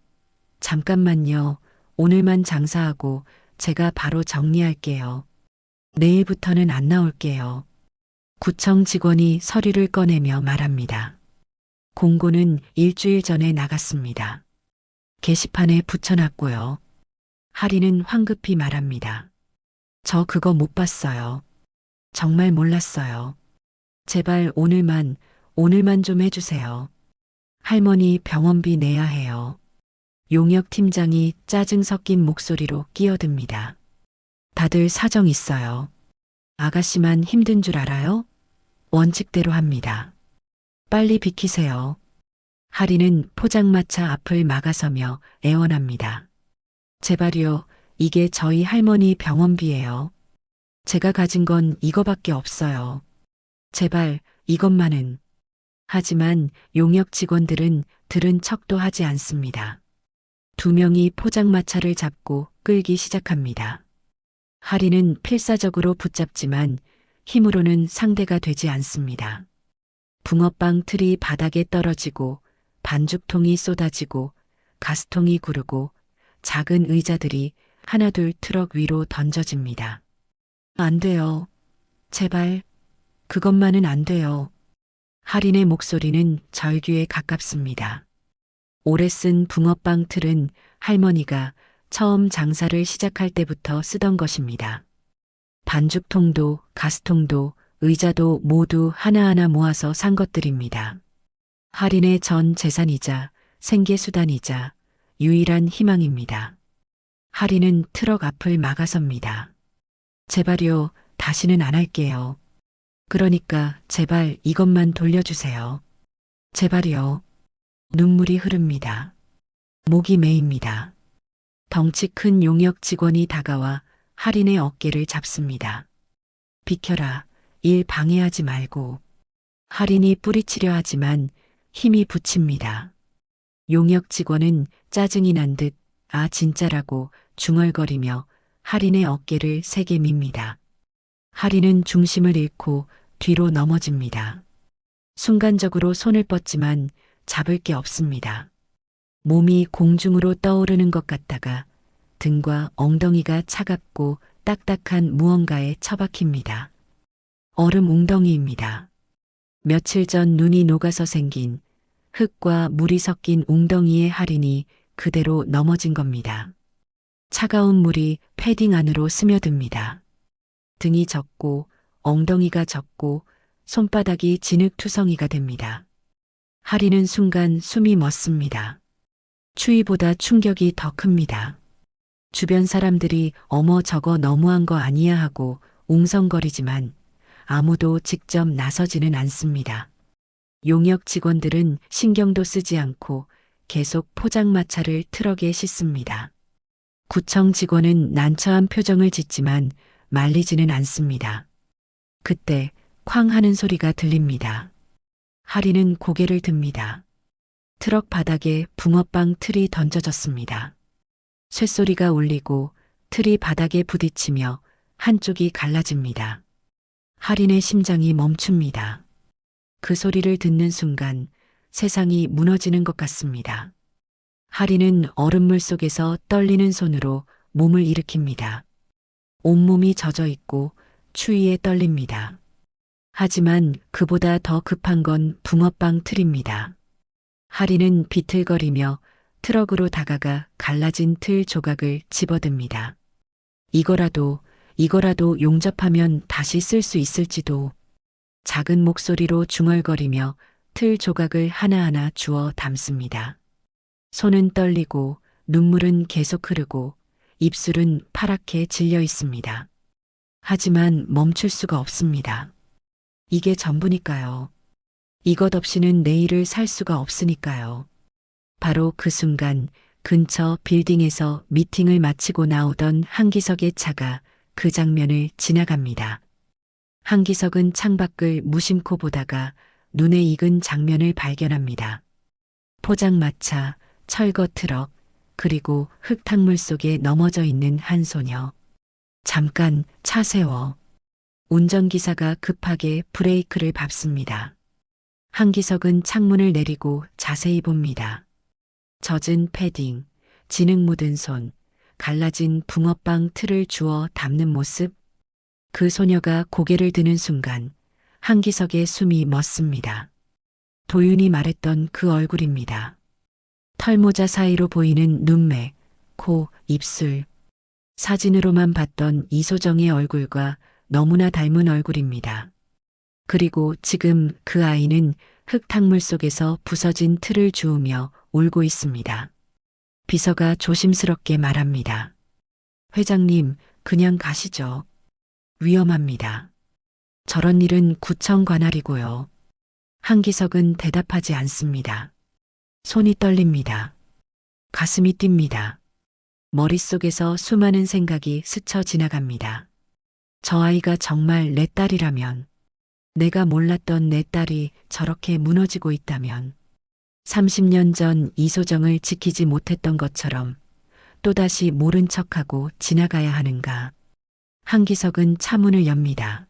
잠깐만요. 오늘만 장사하고 제가 바로 정리할게요. 내일부터는 안 나올게요. 구청 직원이 서류를 꺼내며 말합니다. 공고는 일주일 전에 나갔습니다. 게시판에 붙여놨고요. 할인은 황급히 말합니다. 저 그거 못 봤어요. 정말 몰랐어요. 제발 오늘만 좀 해주세요. 할머니 병원비 내야 해요. 용역 팀장이 짜증 섞인 목소리로 끼어듭니다. 다들 사정 있어요. 아가씨만 힘든 줄 알아요? 원칙대로 합니다. 빨리 비키세요. 하리는 포장마차 앞을 막아서며 애원합니다. 제발요, 이게 저희 할머니 병원비예요. 제가 가진 건 이거밖에 없어요. 제발 이것만은. 하지만 용역 직원들은 들은 척도 하지 않습니다. 2명이 포장마차를 잡고 끌기 시작합니다. 하리는 필사적으로 붙잡지만 힘으로는 상대가 되지 않습니다. 붕어빵 틀이 바닥에 떨어지고 반죽통이 쏟아지고 가스통이 구르고 작은 의자들이 하나둘 트럭 위로 던져집니다. 안 돼요. 제발. 그것만은 안 돼요. 할인의 목소리는 절규에 가깝습니다. 오래 쓴 붕어빵 틀은 할머니가 처음 장사를 시작할 때부터 쓰던 것입니다. 반죽통도 가스통도 의자도 모두 하나하나 모아서 산 것들입니다. 할인의 전 재산이자 생계수단이자 유일한 희망입니다. 할인은 트럭 앞을 막아섭니다. 제발요, 다시는 안 할게요. 그러니까 제발 이것만 돌려주세요. 제발요. 눈물이 흐릅니다. 목이 메입니다. 덩치 큰 용역 직원이 다가와 할인의 어깨를 잡습니다. 비켜라. 일 방해하지 말고. 할인이 뿌리치려 하지만 힘이 붙입니다. 용역 직원은 짜증이 난 듯 아 진짜라고 중얼거리며 할인의 어깨를 세게 밉니다. 할인은 중심을 잃고 뒤로 넘어집니다. 순간적으로 손을 뻗지만 잡을 게 없습니다. 몸이 공중으로 떠오르는 것 같다가 등과 엉덩이가 차갑고 딱딱한 무언가에 처박힙니다. 얼음 웅덩이입니다. 며칠 전 눈이 녹아서 생긴 흙과 물이 섞인 웅덩이의 할인이 그대로 넘어진 겁니다. 차가운 물이 패딩 안으로 스며듭니다. 등이 젖고 엉덩이가 젖고 손바닥이 진흙투성이가 됩니다. 할인은 순간 숨이 멎습니다. 추위보다 충격이 더 큽니다. 주변 사람들이 어머 저거 너무한 거 아니야 하고 웅성거리지만 아무도 직접 나서지는 않습니다. 용역 직원들은 신경도 쓰지 않고 계속 포장마차를 트럭에 싣습니다. 구청 직원은 난처한 표정을 짓지만 말리지는 않습니다. 그때 쾅 하는 소리가 들립니다. 할인은 고개를 듭니다. 트럭 바닥에 붕어빵 틀이 던져졌습니다. 쇳소리가 울리고 틀이 바닥에 부딪히며 한쪽이 갈라집니다. 할인의 심장이 멈춥니다. 그 소리를 듣는 순간 세상이 무너지는 것 같습니다. 할인은 얼음물 속에서 떨리는 손으로 몸을 일으킵니다. 온몸이 젖어 있고 추위에 떨립니다. 하지만 그보다 더 급한 건 붕어빵 틀입니다. 할인은 비틀거리며 트럭으로 다가가 갈라진 틀 조각을 집어듭니다. 이거라도 용접하면 다시 쓸 수 있을지도. 작은 목소리로 중얼거리며 틀 조각을 하나하나 주워 담습니다. 손은 떨리고 눈물은 계속 흐르고 입술은 파랗게 질려 있습니다. 하지만 멈출 수가 없습니다. 이게 전부니까요. 이것 없이는 내일을 살 수가 없으니까요. 바로 그 순간 근처 빌딩에서 미팅을 마치고 나오던 한기석의 차가 그 장면을 지나갑니다. 한기석은 창밖을 무심코 보다가 눈에 익은 장면을 발견합니다. 포장마차, 철거 트럭, 그리고 흙탕물 속에 넘어져 있는 한 소녀. 잠깐 차 세워. 운전기사가 급하게 브레이크를 밟습니다. 한기석은 창문을 내리고 자세히 봅니다. 젖은 패딩, 진흙 묻은 손, 갈라진 붕어빵 틀을 주워 담는 모습. 그 소녀가 고개를 드는 순간 한기석의 숨이 멎습니다. 도윤이 말했던 그 얼굴입니다. 털모자 사이로 보이는 눈매, 코, 입술. 사진으로만 봤던 이소정의 얼굴과 너무나 닮은 얼굴입니다. 그리고 지금 그 아이는 흙탕물 속에서 부서진 틀을 주우며 울고 있습니다. 비서가 조심스럽게 말합니다. 회장님, 그냥 가시죠. 위험합니다. 저런 일은 구청 관할이고요. 한기석은 대답하지 않습니다. 손이 떨립니다. 가슴이 뜁니다. 머릿속에서 수많은 생각이 스쳐 지나갑니다. 저 아이가 정말 내 딸이라면, 내가 몰랐던 내 딸이 저렇게 무너지고 있다면, 30년 전 이소정을 지키지 못했던 것처럼 또다시 모른 척하고 지나가야 하는가. 한기석은 차문을 엽니다.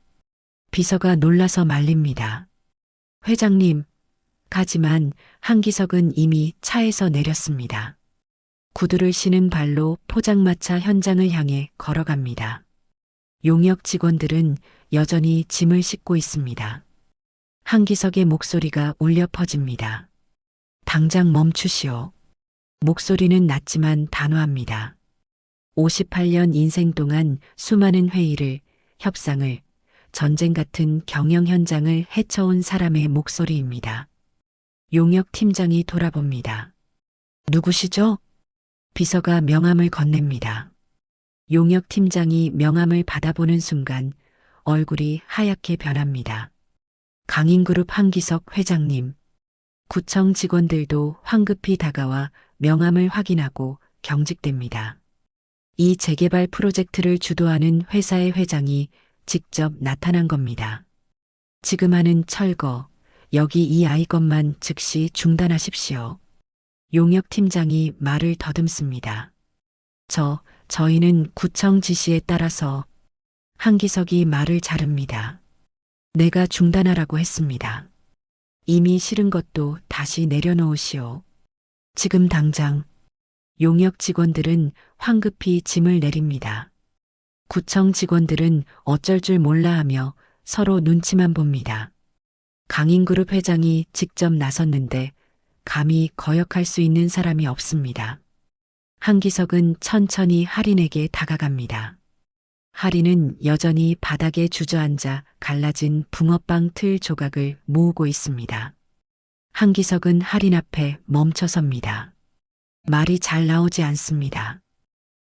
비서가 놀라서 말립니다. 회장님, 가지만 한기석은 이미 차에서 내렸습니다. 구두를 신은 발로 포장마차 현장을 향해 걸어갑니다. 용역 직원들은 여전히 짐을 싣고 있습니다. 한기석의 목소리가 울려 퍼집니다. 당장 멈추시오. 목소리는 낮지만 단호합니다. 58년 인생 동안 수많은 회의를, 협상을, 전쟁 같은 경영 현장을 헤쳐온 사람의 목소리입니다. 용역 팀장이 돌아봅니다. 누구시죠? 비서가 명함을 건넵니다. 용역 팀장이 명함을 받아보는 순간 얼굴이 하얗게 변합니다. 강인그룹 한기석 회장님. 구청 직원들도 황급히 다가와 명함을 확인하고 경직됩니다. 이 재개발 프로젝트를 주도하는 회사의 회장이 직접 나타난 겁니다. 지금 하는 철거, 여기 이 아이 것만 즉시 중단하십시오. 용역 팀장이 말을 더듬습니다. 저희는 구청 지시에 따라서. 한기석이 말을 자릅니다. 내가 중단하라고 했습니다. 이미 싫은 것도 다시 내려놓으시오. 지금 당장. 용역 직원들은 황급히 짐을 내립니다. 구청 직원들은 어쩔 줄 몰라 하며 서로 눈치만 봅니다. 강인그룹 회장이 직접 나섰는데 감히 거역할 수 있는 사람이 없습니다. 한기석은 천천히 할인에게 다가갑니다. 할인은 여전히 바닥에 주저앉아 갈라진 붕어빵 틀 조각을 모으고 있습니다. 한기석은 할인 앞에 멈춰섭니다. 말이 잘 나오지 않습니다.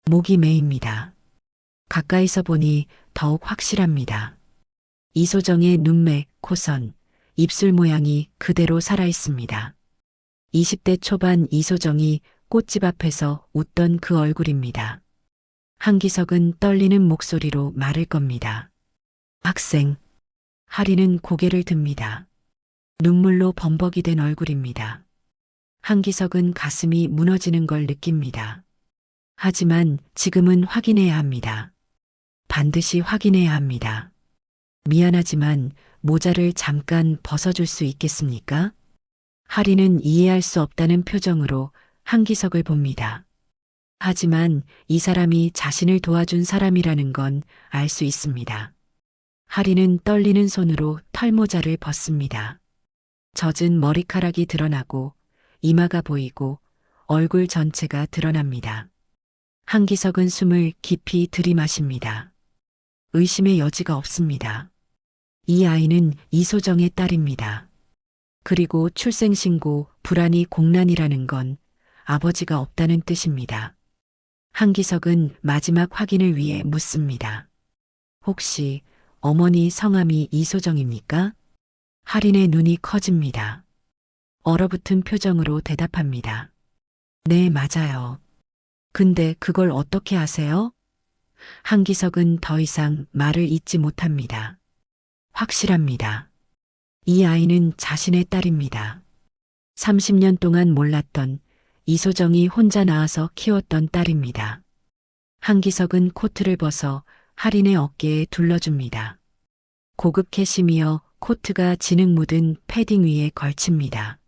목이 메입니다. 가까이서 보니 더욱 확실합니다. 이소정의 눈매, 코선, 입술 모양이 그대로 살아있습니다. 20대 초반 이소정이 꽃집 앞에서 웃던 그 얼굴입니다. 한기석은 떨리는 목소리로 말을 겁니다. 학생. 할인은 고개를 듭니다. 눈물로 범벅이 된 얼굴입니다. 한기석은 가슴이 무너지는 걸 느낍니다. 하지만 지금은 확인해야 합니다. 반드시 확인해야 합니다. 미안하지만 모자를 잠깐 벗어줄 수 있겠습니까? 하리는 이해할 수 없다는 표정으로 한기석을 봅니다. 하지만 이 사람이 자신을 도와준 사람이라는 건 알 수 있습니다. 하리는 떨리는 손으로 털모자를 벗습니다. 젖은 머리카락이 드러나고 이마가 보이고 얼굴 전체가 드러납니다. 한기석은 숨을 깊이 들이마십니다. 의심의 여지가 없습니다. 이 아이는 이소정의 딸입니다. 그리고 출생신고 불안이 공란이라는 건 아버지가 없다는 뜻입니다. 한기석은 마지막 확인을 위해 묻습니다. 혹시 어머니 성함이 이소정입니까? 할인의 눈이 커집니다. 얼어붙은 표정으로 대답합니다. 네, 맞아요. 근데 그걸 어떻게 아세요? 한기석은 더 이상 말을 잇지 못합니다. 확실합니다. 이 아이는 자신의 딸입니다. 30년 동안 몰랐던 이소정이 혼자 낳아서 키웠던 딸입니다. 한기석은 코트를 벗어 할인의 어깨에 둘러줍니다. 고급 캐시미어 코트가 진흙 묻은 패딩 위에 걸칩니다.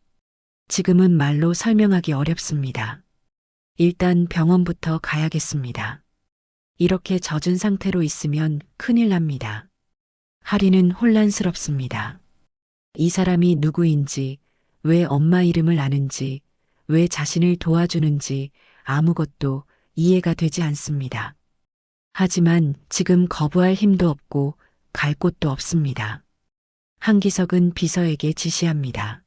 지금은 말로 설명하기 어렵습니다. 일단 병원부터 가야겠습니다. 이렇게 젖은 상태로 있으면 큰일 납니다. 할인은 혼란스럽습니다. 이 사람이 누구인지, 왜 엄마 이름을 아는지, 왜 자신을 도와주는지 아무것도 이해가 되지 않습니다. 하지만 지금 거부할 힘도 없고 갈 곳도 없습니다. 한기석은 비서에게 지시합니다.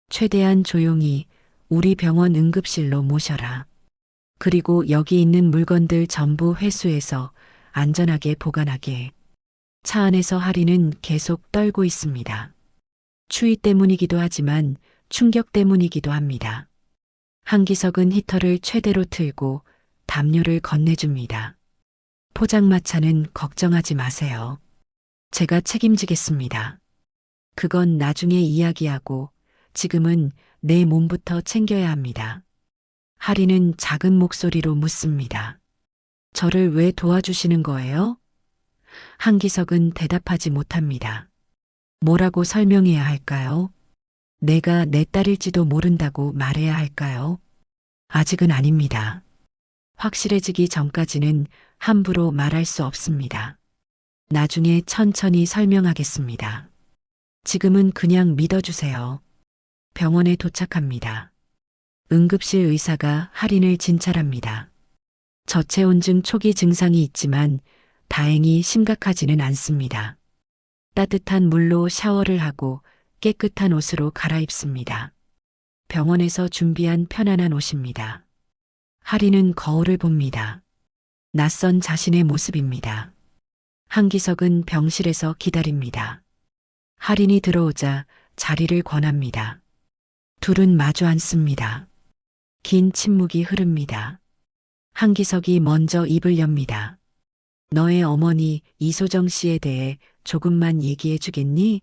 최대한 조용히 우리 병원 응급실로 모셔라. 그리고 여기 있는 물건들 전부 회수해서 안전하게 보관하게. 차 안에서 하리는 계속 떨고 있습니다. 추위 때문이기도 하지만 충격 때문이기도 합니다. 한기석은 히터를 최대로 틀고 담요를 건네줍니다. 포장마차는 걱정하지 마세요. 제가 책임지겠습니다. 그건 나중에 이야기하고 지금은 내 몸부터 챙겨야 합니다. 하리는 작은 목소리로 묻습니다. 저를 왜 도와주시는 거예요? 한기석은 대답하지 못합니다. 뭐라고 설명해야 할까요? 내가 내 딸일지도 모른다고 말해야 할까요? 아직은 아닙니다. 확실해지기 전까지는 함부로 말할 수 없습니다. 나중에 천천히 설명하겠습니다. 지금은 그냥 믿어주세요. 병원에 도착합니다. 응급실 의사가 할인을 진찰합니다. 저체온증 초기 증상이 있지만 다행히 심각하지는 않습니다. 따뜻한 물로 샤워를 하고 깨끗한 옷으로 갈아입습니다. 병원에서 준비한 편안한 옷입니다. 할인은 거울을 봅니다. 낯선 자신의 모습입니다. 한기석은 병실에서 기다립니다. 할인이 들어오자 자리를 권합니다. 둘은 마주 앉습니다. 긴 침묵이 흐릅니다. 한기석이 먼저 입을 엽니다. 너의 어머니 이소정 씨에 대해 조금만 얘기해 주겠니?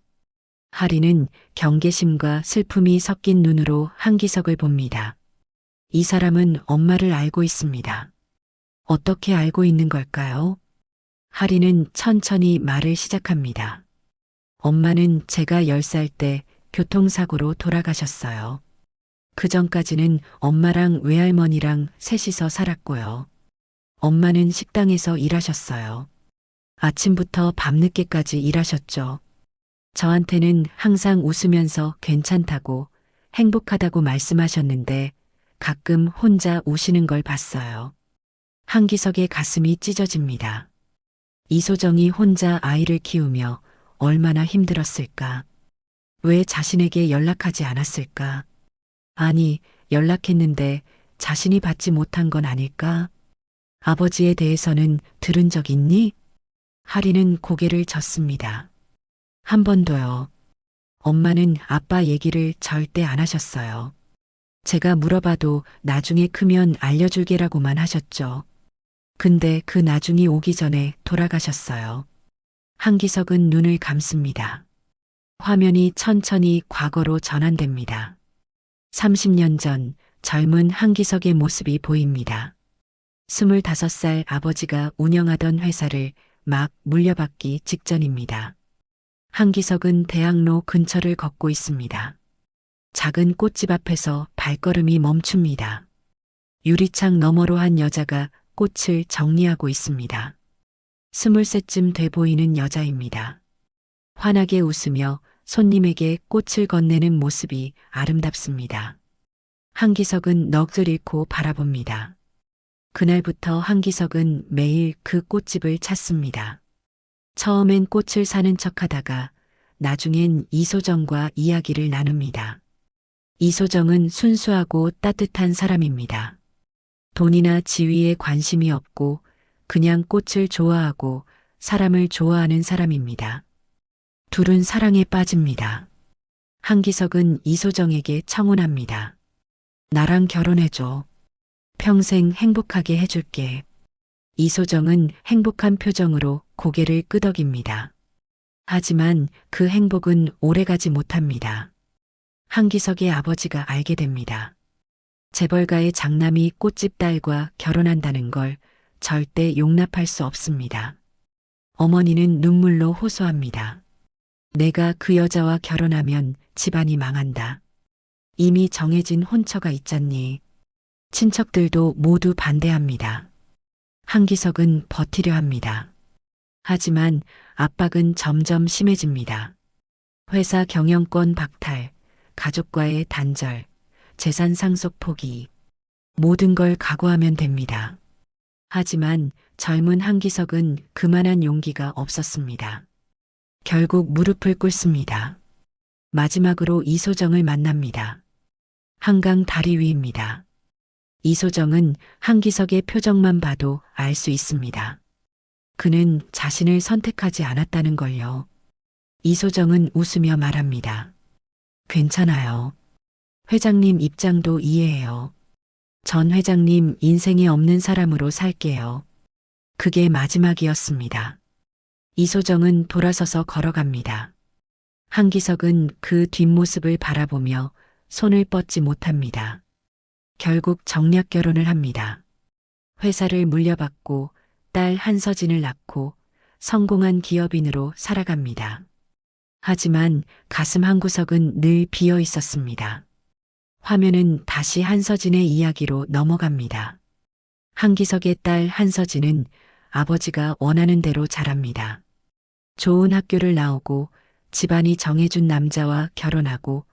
할인은 경계심과 슬픔이 섞인 눈으로 한기석을 봅니다. 이 사람은 엄마를 알고 있습니다. 어떻게 알고 있는 걸까요? 할인은 천천히 말을 시작합니다. 엄마는 제가 10살 때 교통사고로 돌아가셨어요. 그 전까지는 엄마랑 외할머니랑 셋이서 살았고요. 엄마는 식당에서 일하셨어요. 아침부터 밤늦게까지 일하셨죠. 저한테는 항상 웃으면서 괜찮다고 행복하다고 말씀하셨는데 가끔 혼자 우시는 걸 봤어요. 한기석의 가슴이 찢어집니다. 이소정이 혼자 아이를 키우며 얼마나 힘들었을까? 왜 자신에게 연락하지 않았을까? 아니, 연락했는데 자신이 받지 못한 건 아닐까? 아버지에 대해서는 들은 적 있니? 하리는 고개를 젓습니다. 한 번도요. 엄마는 아빠 얘기를 절대 안 하셨어요. 제가 물어봐도 나중에 크면 알려줄게라고만 하셨죠. 근데 그 나중이 오기 전에 돌아가셨어요. 한기석은 눈을 감습니다. 화면이 천천히 과거로 전환됩니다. 30년 전 젊은 한기석의 모습이 보입니다. 25살 아버지가 운영하던 회사를 막 물려받기 직전입니다. 한기석은 대학로 근처를 걷고 있습니다. 작은 꽃집 앞에서 발걸음이 멈춥니다. 유리창 너머로 한 여자가 꽃을 정리하고 있습니다. 20쯤 돼 보이는 여자입니다. 환하게 웃으며 손님에게 꽃을 건네는 모습이 아름답습니다. 한기석은 넋을 잃고 바라봅니다. 그날부터 한기석은 매일 그 꽃집을 찾습니다. 처음엔 꽃을 사는 척하다가 나중엔 이소정과 이야기를 나눕니다. 이소정은 순수하고 따뜻한 사람입니다. 돈이나 지위에 관심이 없고 그냥 꽃을 좋아하고 사람을 좋아하는 사람입니다. 둘은 사랑에 빠집니다. 한기석은 이소정에게 청혼합니다. 나랑 결혼해줘. 평생 행복하게 해줄게. 이소정은 행복한 표정으로 고개를 끄덕입니다. 하지만 그 행복은 오래가지 못합니다. 한기석의 아버지가 알게 됩니다. 재벌가의 장남이 꽃집 딸과 결혼한다는 걸 절대 용납할 수 없습니다. 어머니는 눈물로 호소합니다. 내가 그 여자와 결혼하면 집안이 망한다. 이미 정해진 혼처가 있잖니. 친척들도 모두 반대합니다. 한기석은 버티려 합니다. 하지만 압박은 점점 심해집니다. 회사 경영권 박탈, 가족과의 단절, 재산 상속 포기, 모든 걸 각오하면 됩니다. 하지만 젊은 한기석은 그만한 용기가 없었습니다. 결국 무릎을 꿇습니다. 마지막으로 이소정을 만납니다. 한강 다리 위입니다. 이소정은 한기석의 표정만 봐도 알 수 있습니다. 그는 자신을 선택하지 않았다는 걸요. 이소정은 웃으며 말합니다. 괜찮아요. 회장님 입장도 이해해요. 전 회장님 인생에 없는 사람으로 살게요. 그게 마지막이었습니다. 이소정은 돌아서서 걸어갑니다. 한기석은 그 뒷모습을 바라보며 손을 뻗지 못합니다. 결국 정략 결혼을 합니다. 회사를 물려받고 딸 한서진을 낳고 성공한 기업인으로 살아갑니다. 하지만 가슴 한구석은 늘 비어 있었습니다. 화면은 다시 한서진의 이야기로 넘어갑니다. 한기석의 딸 한서진은 아버지가 원하는 대로 자랍니다. 좋은 학교를 나오고 집안이 정해준 남자와 결혼하고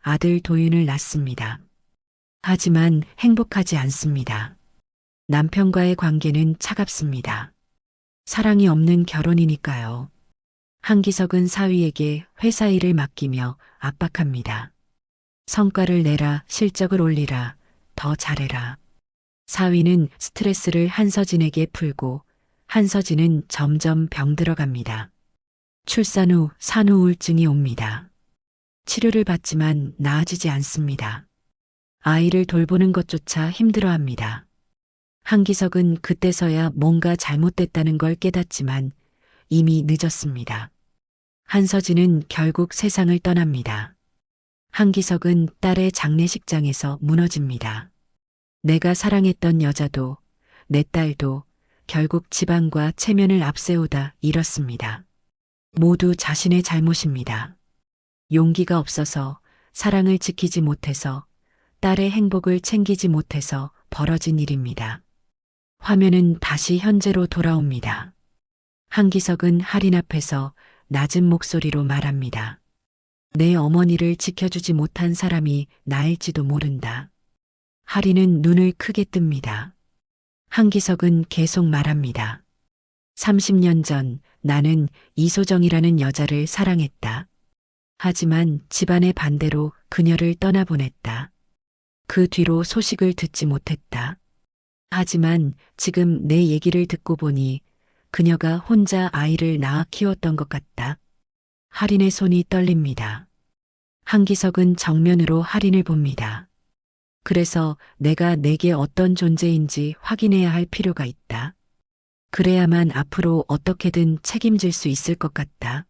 아들 도윤을 낳습니다. 하지만 행복하지 않습니다. 남편과의 관계는 차갑습니다. 사랑이 없는 결혼이니까요. 한기석은 사위에게 회사 일을 맡기며 압박합니다. 성과를 내라, 실적을 올리라, 더 잘해라. 사위는 스트레스를 한서진에게 풀고 한서진은 점점 병들어갑니다. 출산 후 산후 우울증이 옵니다. 치료를 받지만 나아지지 않습니다. 아이를 돌보는 것조차 힘들어합니다. 한기석은 그때서야 뭔가 잘못됐다는 걸 깨닫지만 이미 늦었습니다. 한서진은 결국 세상을 떠납니다. 한기석은 딸의 장례식장에서 무너집니다. 내가 사랑했던 여자도 내 딸도 결국 집안과 체면을 앞세우다 잃었습니다. 모두 자신의 잘못입니다. 용기가 없어서, 사랑을 지키지 못해서, 딸의 행복을 챙기지 못해서 벌어진 일입니다. 화면은 다시 현재로 돌아옵니다. 한기석은 할인 앞에서 낮은 목소리로 말합니다. 내 어머니를 지켜주지 못한 사람이 나일지도 모른다. 할인은 눈을 크게 뜹니다. 한기석은 계속 말합니다. 30년 전 나는 이소정이라는 여자를 사랑했다. 하지만 집안의 반대로 그녀를 떠나보냈다. 그 뒤로 소식을 듣지 못했다. 하지만 지금 내 얘기를 듣고 보니 그녀가 혼자 아이를 낳아 키웠던 것 같다. 할인의 손이 떨립니다. 한기석은 정면으로 할인을 봅니다. 그래서 내가 내게 어떤 존재인지 확인해야 할 필요가 있다. 그래야만 앞으로 어떻게든 책임질 수 있을 것 같다.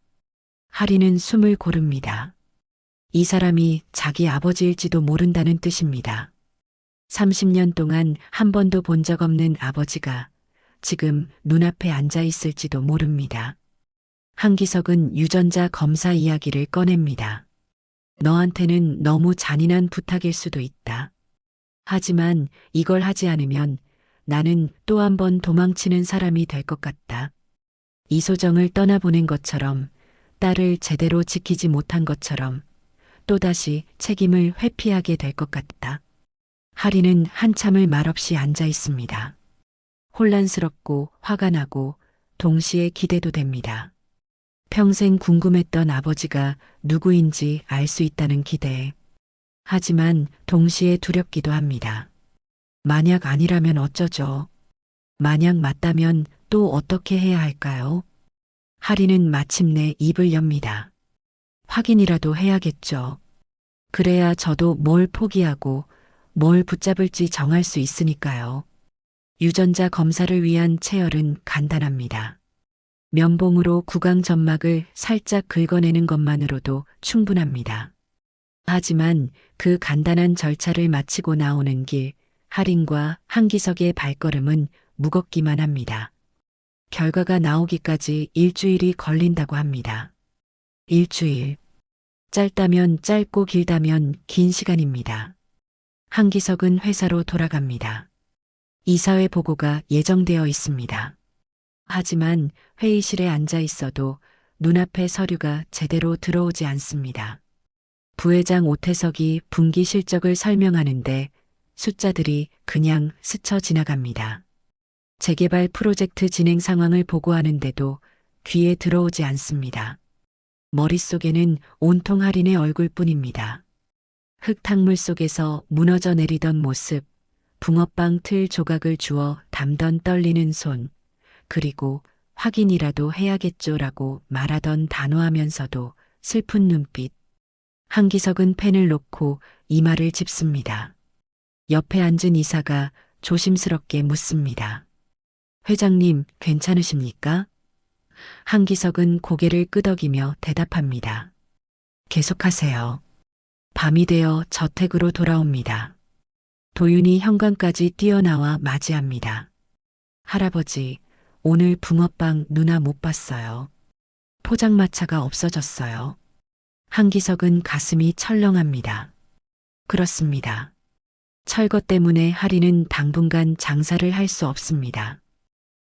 할인은 숨을 고릅니다. 이 사람이 자기 아버지일지도 모른다는 뜻입니다. 30년 동안 한 번도 본 적 없는 아버지가 지금 눈앞에 앉아 있을지도 모릅니다. 한기석은 유전자 검사 이야기를 꺼냅니다. 너한테는 너무 잔인한 부탁일 수도 있다. 하지만 이걸 하지 않으면 나는 또 한 번 도망치는 사람이 될 것 같다. 이소정을 떠나보낸 것처럼, 딸을 제대로 지키지 못한 것처럼 또다시 책임을 회피하게 될 것 같다. 하리는 한참을 말없이 앉아 있습니다. 혼란스럽고 화가 나고 동시에 기대도 됩니다. 평생 궁금했던 아버지가 누구인지 알 수 있다는 기대. 하지만 동시에 두렵기도 합니다. 만약 아니라면 어쩌죠? 만약 맞다면 또 어떻게 해야 할까요? 하리는 마침내 입을 엽니다. 확인이라도 해야겠죠. 그래야 저도 뭘 포기하고 뭘 붙잡을지 정할 수 있으니까요. 유전자 검사를 위한 체열은 간단합니다. 면봉으로 구강 점막을 살짝 긁어내는 것만으로도 충분합니다. 하지만 그 간단한 절차를 마치고 나오는 길, 할인과 한기석의 발걸음은 무겁기만 합니다. 결과가 나오기까지 일주일이 걸린다고 합니다. 일주일. 짧다면 짧고 길다면 긴 시간입니다. 한기석은 회사로 돌아갑니다. 이사회 보고가 예정되어 있습니다. 하지만 회의실에 앉아 있어도 눈앞에 서류가 제대로 들어오지 않습니다. 부회장 오태석이 분기 실적을 설명하는데 숫자들이 그냥 스쳐 지나갑니다. 재개발 프로젝트 진행 상황을 보고하는데도 귀에 들어오지 않습니다. 머릿속에는 온통 할인의 얼굴뿐입니다. 흙탕물 속에서 무너져 내리던 모습, 붕어빵 틀 조각을 주워 담던 떨리는 손, 그리고 확인이라도 해야겠죠라고 말하던 단호하면서도 슬픈 눈빛. 한기석은 펜을 놓고 이마를 짚습니다. 옆에 앉은 이사가 조심스럽게 묻습니다. 회장님, 괜찮으십니까? 한기석은 고개를 끄덕이며 대답합니다. 계속하세요. 밤이 되어 저택으로 돌아옵니다. 도윤이 현관까지 뛰어나와 맞이합니다. 할아버지, 오늘 붕어빵 누나 못 봤어요. 포장마차가 없어졌어요. 한기석은 가슴이 철렁합니다. 그렇습니다. 철거 때문에 하리는 당분간 장사를 할 수 없습니다.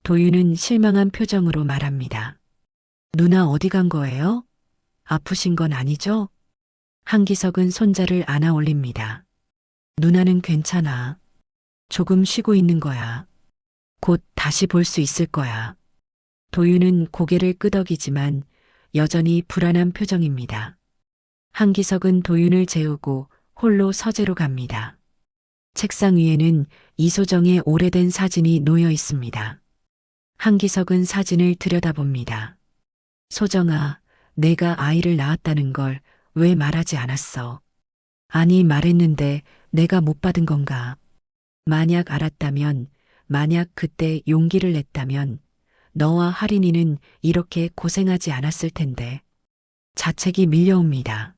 도윤은 실망한 표정으로 말합니다. 누나 어디 간 거예요? 아프신 건 아니죠? 한기석은 손자를 안아 올립니다. 누나는 괜찮아. 조금 쉬고 있는 거야. 곧 다시 볼 수 있을 거야. 도윤은 고개를 끄덕이지만 여전히 불안한 표정입니다. 한기석은 도윤을 재우고 홀로 서재로 갑니다. 책상 위에는 이소정의 오래된 사진이 놓여 있습니다. 한기석은 사진을 들여다봅니다. 소정아, 내가 아이를 낳았다는 걸 왜 말하지 않았어? 아니, 말했는데 내가 못 받은 건가? 만약 알았다면, 만약 그때 용기를 냈다면 너와 하린이는 이렇게 고생하지 않았을 텐데. 자책이 밀려옵니다.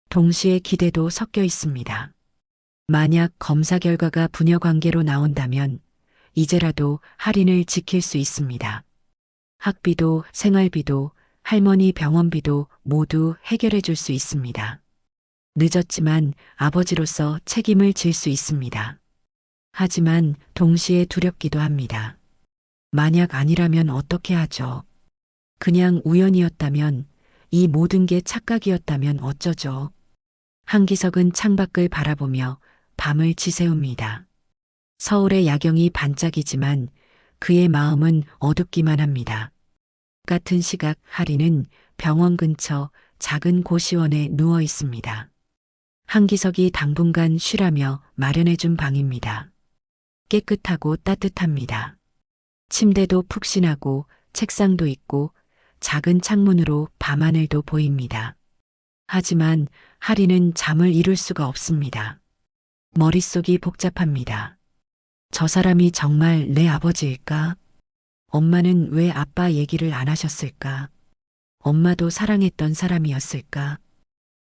동시에 기대도 섞여 있습니다. 만약 검사 결과가 부녀 관계로 나온다면 이제라도 할인을 지킬 수 있습니다. 학비도 생활비도 할머니 병원비도 모두 해결해 줄 수 있습니다. 늦었지만 아버지로서 책임을 질 수 있습니다. 하지만 동시에 두렵기도 합니다. 만약 아니라면 어떻게 하죠? 그냥 우연이었다면, 이 모든 게 착각이었다면 어쩌죠? 한기석은 창밖을 바라보며 밤을 지새웁니다. 서울의 야경이 반짝이지만 그의 마음은 어둡기만 합니다. 같은 시각 하리는 병원 근처 작은 고시원에 누워 있습니다. 한기석이 당분간 쉬라며 마련해준 방입니다. 깨끗하고 따뜻합니다. 침대도 푹신하고 책상도 있고 작은 창문으로 밤하늘도 보입니다. 하지만 하리는 잠을 이룰 수가 없습니다. 머릿속이 복잡합니다. 저 사람이 정말 내 아버지일까? 엄마는 왜 아빠 얘기를 안 하셨을까? 엄마도 사랑했던 사람이었을까?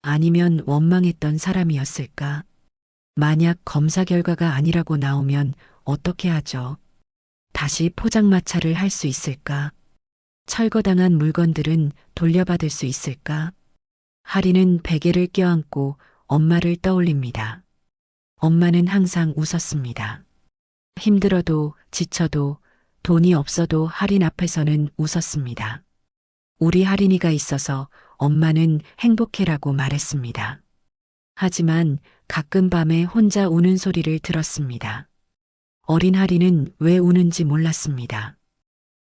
아니면 원망했던 사람이었을까? 만약 검사 결과가 아니라고 나오면 어떻게 하죠? 다시 포장마차를 할 수 있을까? 철거당한 물건들은 돌려받을 수 있을까? 하리는 베개를 껴안고 엄마를 떠올립니다. 엄마는 항상 웃었습니다. 힘들어도 지쳐도 돈이 없어도 할인 앞에서는 웃었습니다. 우리 할인이가 있어서 엄마는 행복해라고 말했습니다. 하지만 가끔 밤에 혼자 우는 소리를 들었습니다. 어린 할인은 왜 우는지 몰랐습니다.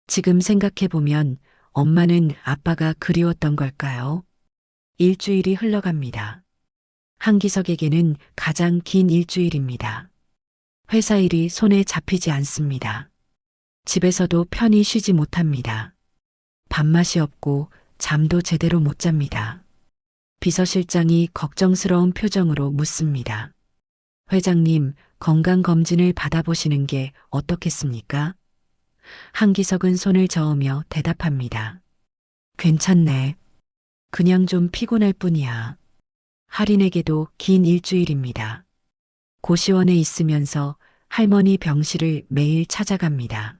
지금 생각해보면 엄마는 아빠가 그리웠던 걸까요? 일주일이 흘러갑니다. 한기석에게는 가장 긴 일주일입니다. 회사 일이 손에 잡히지 않습니다. 집에서도 편히 쉬지 못합니다. 밥맛이 없고 잠도 제대로 못 잡니다. 비서실장이 걱정스러운 표정으로 묻습니다. 회장님, 건강검진을 받아보시는 게 어떻겠습니까? 한기석은 손을 저으며 대답합니다. 괜찮네. 그냥 좀 피곤할 뿐이야. 할인에게도 긴 일주일입니다. 고시원에 있으면서 할머니 병실을 매일 찾아갑니다.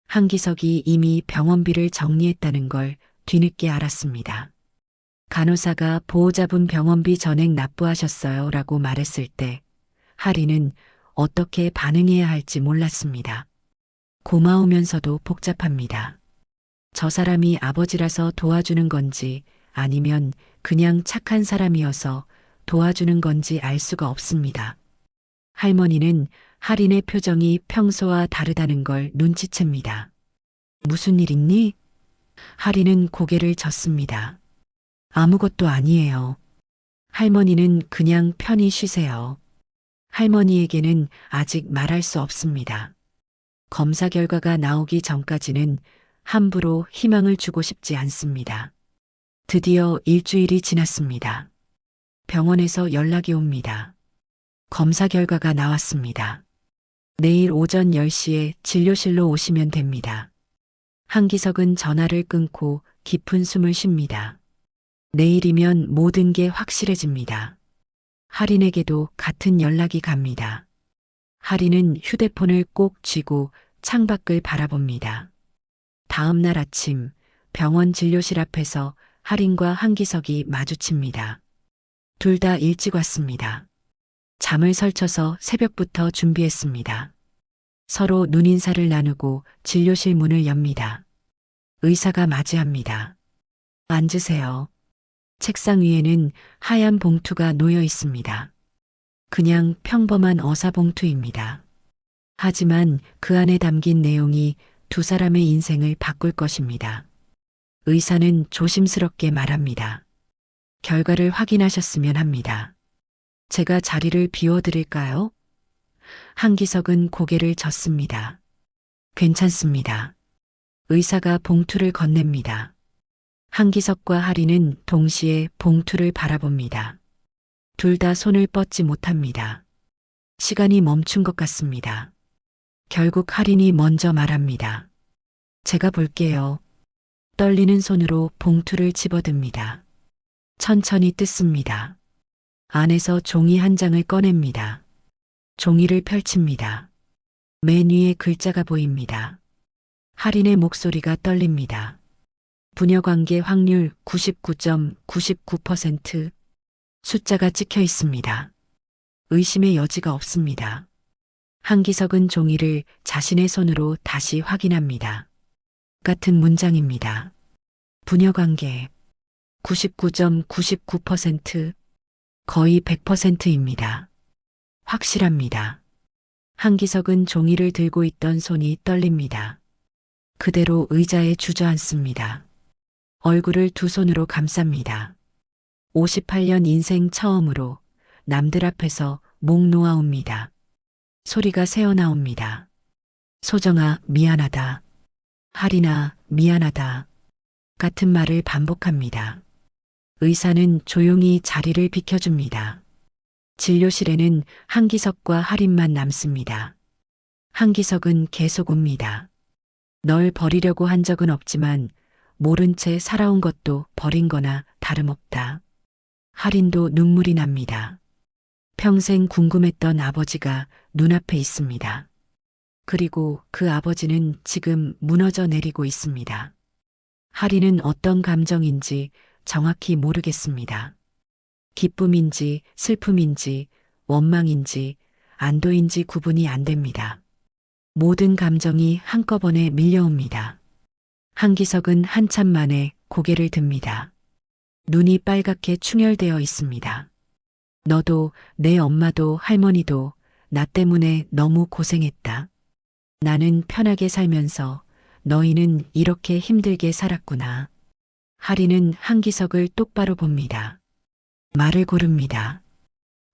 한기석이 이미 병원비를 정리했다는 걸 뒤늦게 알았습니다. 간호사가 보호자분 병원비 전액 납부하셨어요 라고 말했을 때 할인은 어떻게 반응해야 할지 몰랐습니다. 고마우면서도 복잡합니다. 저 사람이 아버지라서 도와주는 건지 아니면 그냥 착한 사람이어서 도와주는 건지 알 수가 없습니다. 할머니는 할인의 표정이 평소와 다르다는 걸 눈치챕니다. 무슨 일 있니? 할인은 고개를 젓습니다. 아무것도 아니에요. 할머니는 그냥 편히 쉬세요. 할머니에게는 아직 말할 수 없습니다. 검사 결과가 나오기 전까지는 함부로 희망을 주고 싶지 않습니다. 드디어 일주일이 지났습니다. 병원에서 연락이 옵니다. 검사 결과가 나왔습니다. 내일 오전 10시에 진료실로 오시면 됩니다. 한기석은 전화를 끊고 깊은 숨을 쉽니다. 내일이면 모든 게 확실해집니다. 할인에게도 같은 연락이 갑니다. 할인은 휴대폰을 꼭 쥐고 창밖을 바라봅니다. 다음 날 아침 병원 진료실 앞에서 할인과 한기석이 마주칩니다. 둘 다 일찍 왔습니다. 잠을 설쳐서 새벽부터 준비했습니다. 서로 눈인사를 나누고 진료실 문을 엽니다. 의사가 맞이합니다. 앉으세요. 책상 위에는 하얀 봉투가 놓여 있습니다. 그냥 평범한 어사봉투입니다. 하지만 그 안에 담긴 내용이 두 사람의 인생을 바꿀 것입니다. 의사는 조심스럽게 말합니다. 결과를 확인하셨으면 합니다. 제가 자리를 비워드릴까요? 한기석은 고개를 젓습니다. 괜찮습니다. 의사가 봉투를 건넵니다. 한기석과 할인은 동시에 봉투를 바라봅니다. 둘 다 손을 뻗지 못합니다. 시간이 멈춘 것 같습니다. 결국 할인이 먼저 말합니다. 제가 볼게요. 떨리는 손으로 봉투를 집어듭니다. 천천히 뜯습니다. 안에서 종이 한 장을 꺼냅니다. 종이를 펼칩니다. 맨 위에 글자가 보입니다. 할인의 목소리가 떨립니다. 부녀관계 확률 99.99%. 숫자가 찍혀 있습니다. 의심의 여지가 없습니다. 한기석은 종이를 자신의 손으로 다시 확인합니다. 같은 문장입니다. 부녀관계 99.99%. 거의 100%입니다. 확실합니다. 한기석은 종이를 들고 있던 손이 떨립니다. 그대로 의자에 주저앉습니다. 얼굴을 두 손으로 감쌉니다. 58년 인생 처음으로 남들 앞에서 목 놓아옵니다. 소리가 새어나옵니다. 소정아, 미안하다. 할인아, 미안하다. 같은 말을 반복합니다. 의사는 조용히 자리를 비켜줍니다. 진료실에는 한기석과 할인만 남습니다. 한기석은 계속 웁니다. 널 버리려고 한 적은 없지만 모른 채 살아온 것도 버린 거나 다름없다. 할인도 눈물이 납니다. 평생 궁금했던 아버지가 눈앞에 있습니다. 그리고 그 아버지는 지금 무너져 내리고 있습니다. 하리는 어떤 감정인지 정확히 모르겠습니다. 기쁨인지 슬픔인지 원망인지 안도인지 구분이 안 됩니다. 모든 감정이 한꺼번에 밀려옵니다. 한기석은 한참 만에 고개를 듭니다. 눈이 빨갛게 충혈되어 있습니다. 너도 내 엄마도 할머니도 나 때문에 너무 고생했다. 나는 편하게 살면서 너희는 이렇게 힘들게 살았구나. 하리는 한기석을 똑바로 봅니다. 말을 고릅니다.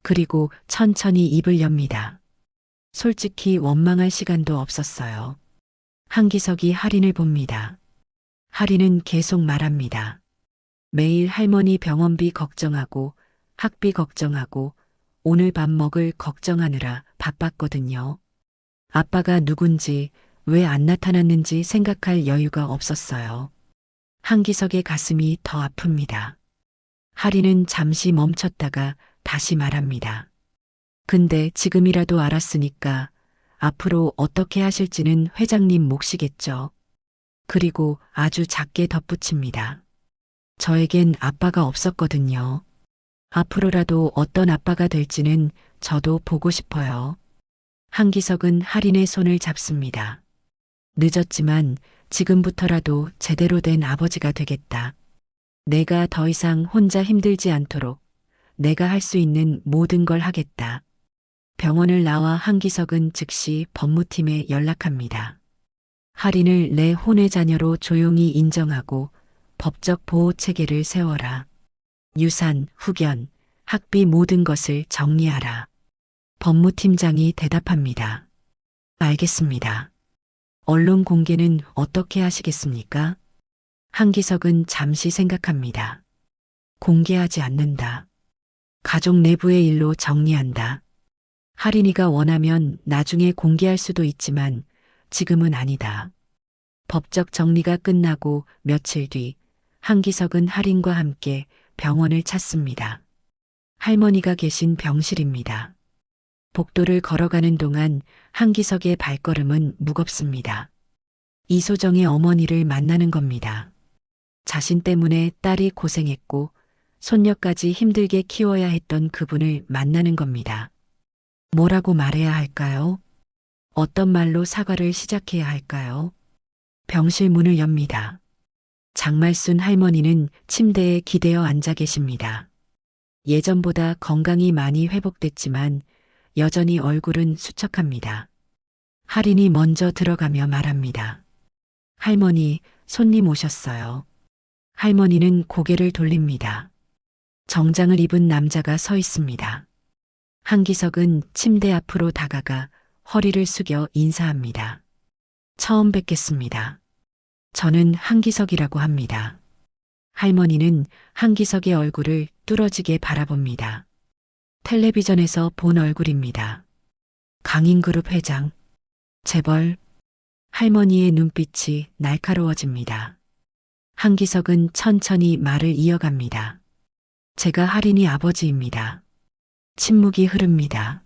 그리고 천천히 입을 엽니다. 솔직히 원망할 시간도 없었어요. 한기석이 할인을 봅니다. 할인은 계속 말합니다. 매일 할머니 병원비 걱정하고 학비 걱정하고 오늘 밥 먹을 걱정하느라 바빴거든요. 아빠가 누군지 왜 안 나타났는지 생각할 여유가 없었어요. 한기석의 가슴이 더 아픕니다. 할인은 잠시 멈췄다가 다시 말합니다. 근데 지금이라도 알았으니까 앞으로 어떻게 하실지는 회장님 몫이겠죠. 그리고 아주 작게 덧붙입니다. 저에겐 아빠가 없었거든요. 앞으로라도 어떤 아빠가 될지는 저도 보고 싶어요. 한기석은 할인의 손을 잡습니다. 늦었지만 지금부터라도 제대로 된 아버지가 되겠다. 내가 더 이상 혼자 힘들지 않도록 내가 할 수 있는 모든 걸 하겠다. 병원을 나와 한기석은 즉시 법무팀에 연락합니다. 할인을 내 혼외 자녀로 조용히 인정하고 법적 보호 체계를 세워라. 유산, 후견, 학비 모든 것을 정리하라. 법무팀장이 대답합니다. 알겠습니다. 언론 공개는 어떻게 하시겠습니까? 한기석은 잠시 생각합니다. 공개하지 않는다. 가족 내부의 일로 정리한다. 할인이가 원하면 나중에 공개할 수도 있지만 지금은 아니다. 법적 정리가 끝나고 며칠 뒤 한기석은 할인과 함께 병원을 찾습니다. 할머니가 계신 병실입니다. 복도를 걸어가는 동안 한기석의 발걸음은 무겁습니다. 이소정의 어머니를 만나는 겁니다. 자신 때문에 딸이 고생했고 손녀까지 힘들게 키워야 했던 그분을 만나는 겁니다. 뭐라고 말해야 할까요? 어떤 말로 사과를 시작해야 할까요? 병실 문을 엽니다. 장말순 할머니는 침대에 기대어 앉아 계십니다. 예전보다 건강이 많이 회복됐지만 여전히 얼굴은 수척합니다. 할인이 먼저 들어가며 말합니다. 할머니, 손님 오셨어요. 할머니는 고개를 돌립니다. 정장을 입은 남자가 서 있습니다. 한기석은 침대 앞으로 다가가 허리를 숙여 인사합니다. 처음 뵙겠습니다. 저는 한기석이라고 합니다. 할머니는 한기석의 얼굴을 뚫어지게 바라봅니다. 텔레비전에서 본 얼굴입니다. 강인그룹 회장. 재벌. 할머니의 눈빛이 날카로워집니다. 한기석은 천천히 말을 이어갑니다. 제가 할인이 아버지입니다. 침묵이 흐릅니다.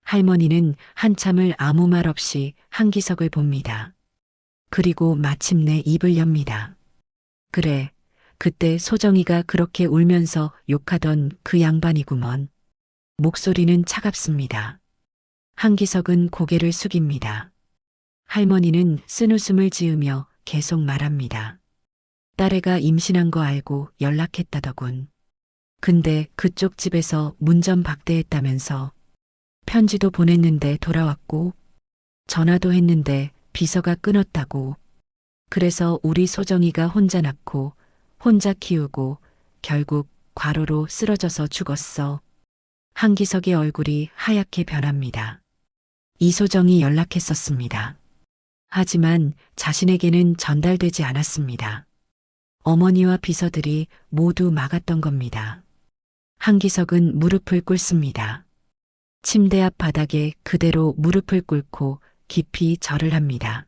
할머니는 한참을 아무 말 없이 한기석을 봅니다. 그리고 마침내 입을 엽니다. 그래, 그때 소정이가 그렇게 울면서 욕하던 그 양반이구먼. 목소리는 차갑습니다. 한기석은 고개를 숙입니다. 할머니는 쓴웃음을 지으며 계속 말합니다. 딸애가 임신한 거 알고 연락했다더군. 근데 그쪽 집에서 문전박대했다면서. 편지도 보냈는데 돌아왔고 전화도 했는데 비서가 끊었다고. 그래서 우리 소정이가 혼자 낳고 혼자 키우고 결국 과로로 쓰러져서 죽었어. 한기석의 얼굴이 하얗게 변합니다. 이소정이 연락했었습니다. 하지만 자신에게는 전달되지 않았습니다. 어머니와 비서들이 모두 막았던 겁니다. 한기석은 무릎을 꿇습니다. 침대 앞 바닥에 그대로 무릎을 꿇고 깊이 절을 합니다.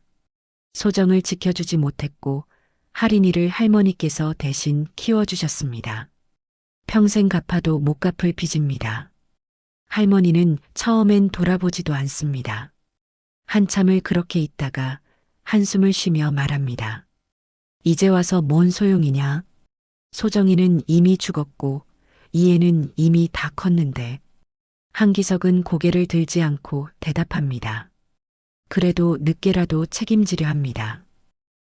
소정을 지켜주지 못했고 할인이를 할머니께서 대신 키워주셨습니다. 평생 갚아도 못 갚을 빚입니다. 할머니는 처음엔 돌아보지도 않습니다. 한참을 그렇게 있다가 한숨을 쉬며 말합니다. 이제 와서 뭔 소용이냐? 소정이는 이미 죽었고 이해는 이미 다 컸는데. 한기석은 고개를 들지 않고 대답합니다. 그래도 늦게라도 책임지려 합니다.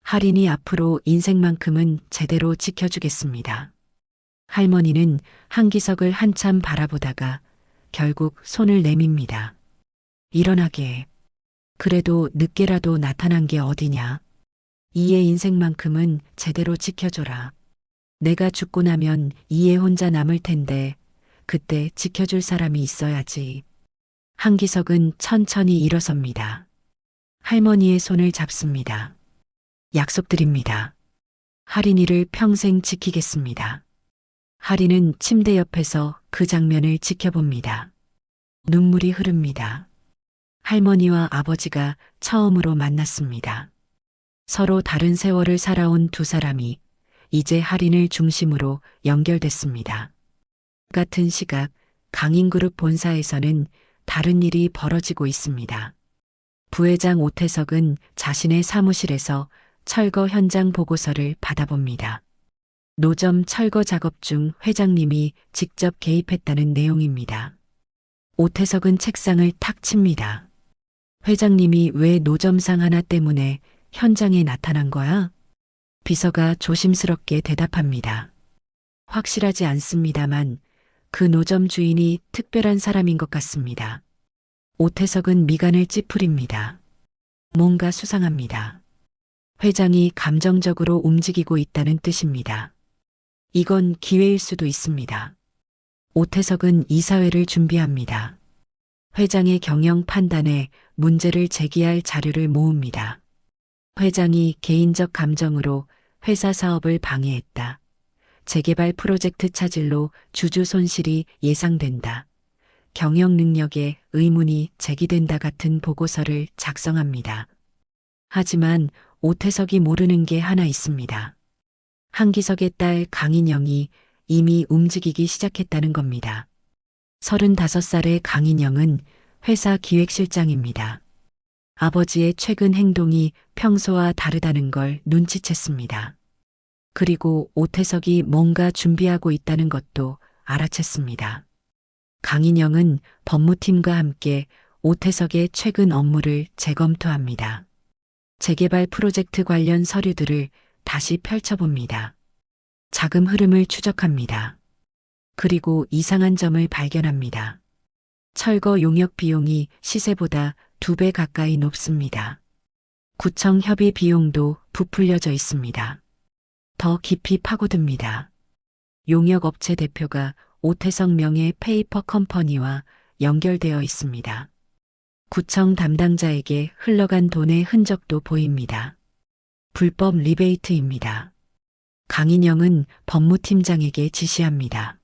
할인이 앞으로 인생만큼은 제대로 지켜주겠습니다. 할머니는 한기석을 한참 바라보다가 결국 손을 내밉니다. 일어나게. 그래도 늦게라도 나타난 게 어디냐. 이의 인생만큼은 제대로 지켜줘라. 내가 죽고 나면 이의 혼자 남을 텐데 그때 지켜줄 사람이 있어야지. 한기석은 천천히 일어섭니다. 할머니의 손을 잡습니다. 약속드립니다. 할인이를 평생 지키겠습니다. 할인은 침대 옆에서 그 장면을 지켜봅니다. 눈물이 흐릅니다. 할머니와 아버지가 처음으로 만났습니다. 서로 다른 세월을 살아온 두 사람이 이제 할인을 중심으로 연결됐습니다. 같은 시각 강인그룹 본사에서는 다른 일이 벌어지고 있습니다. 부회장 오태석은 자신의 사무실에서 철거 현장 보고서를 받아봅니다. 노점 철거 작업 중 회장님이 직접 개입했다는 내용입니다. 오태석은 책상을 탁 칩니다. 회장님이 왜 노점상 하나 때문에 현장에 나타난 거야? 비서가 조심스럽게 대답합니다. 확실하지 않습니다만 그 노점 주인이 특별한 사람인 것 같습니다. 오태석은 미간을 찌푸립니다. 뭔가 수상합니다. 회장이 감정적으로 움직이고 있다는 뜻입니다. 이건 기회일 수도 있습니다. 오태석은 이사회를 준비합니다. 회장의 경영 판단에 문제를 제기할 자료를 모읍니다. 회장이 개인적 감정으로 회사 사업을 방해했다. 재개발 프로젝트 차질로 주주 손실이 예상된다. 경영 능력에 의문이 제기된다 같은 보고서를 작성합니다. 하지만 오태석이 모르는 게 하나 있습니다. 한기석의 딸 강인영이 이미 움직이기 시작했다는 겁니다. 35살의 강인영은 회사 기획실장입니다. 아버지의 최근 행동이 평소와 다르다는 걸 눈치챘습니다. 그리고 오태석이 뭔가 준비하고 있다는 것도 알아챘습니다. 강인영은 법무팀과 함께 오태석의 최근 업무를 재검토합니다. 재개발 프로젝트 관련 서류들을 다시 펼쳐봅니다. 자금 흐름을 추적합니다. 그리고 이상한 점을 발견합니다. 철거 용역 비용이 시세보다 2배 가까이 높습니다. 구청 협의 비용도 부풀려져 있습니다. 더 깊이 파고듭니다. 용역 업체 대표가 오태석 명의 페이퍼 컴퍼니와 연결되어 있습니다. 구청 담당자에게 흘러간 돈의 흔적도 보입니다. 불법 리베이트입니다. 강인영은 법무팀장에게 지시합니다.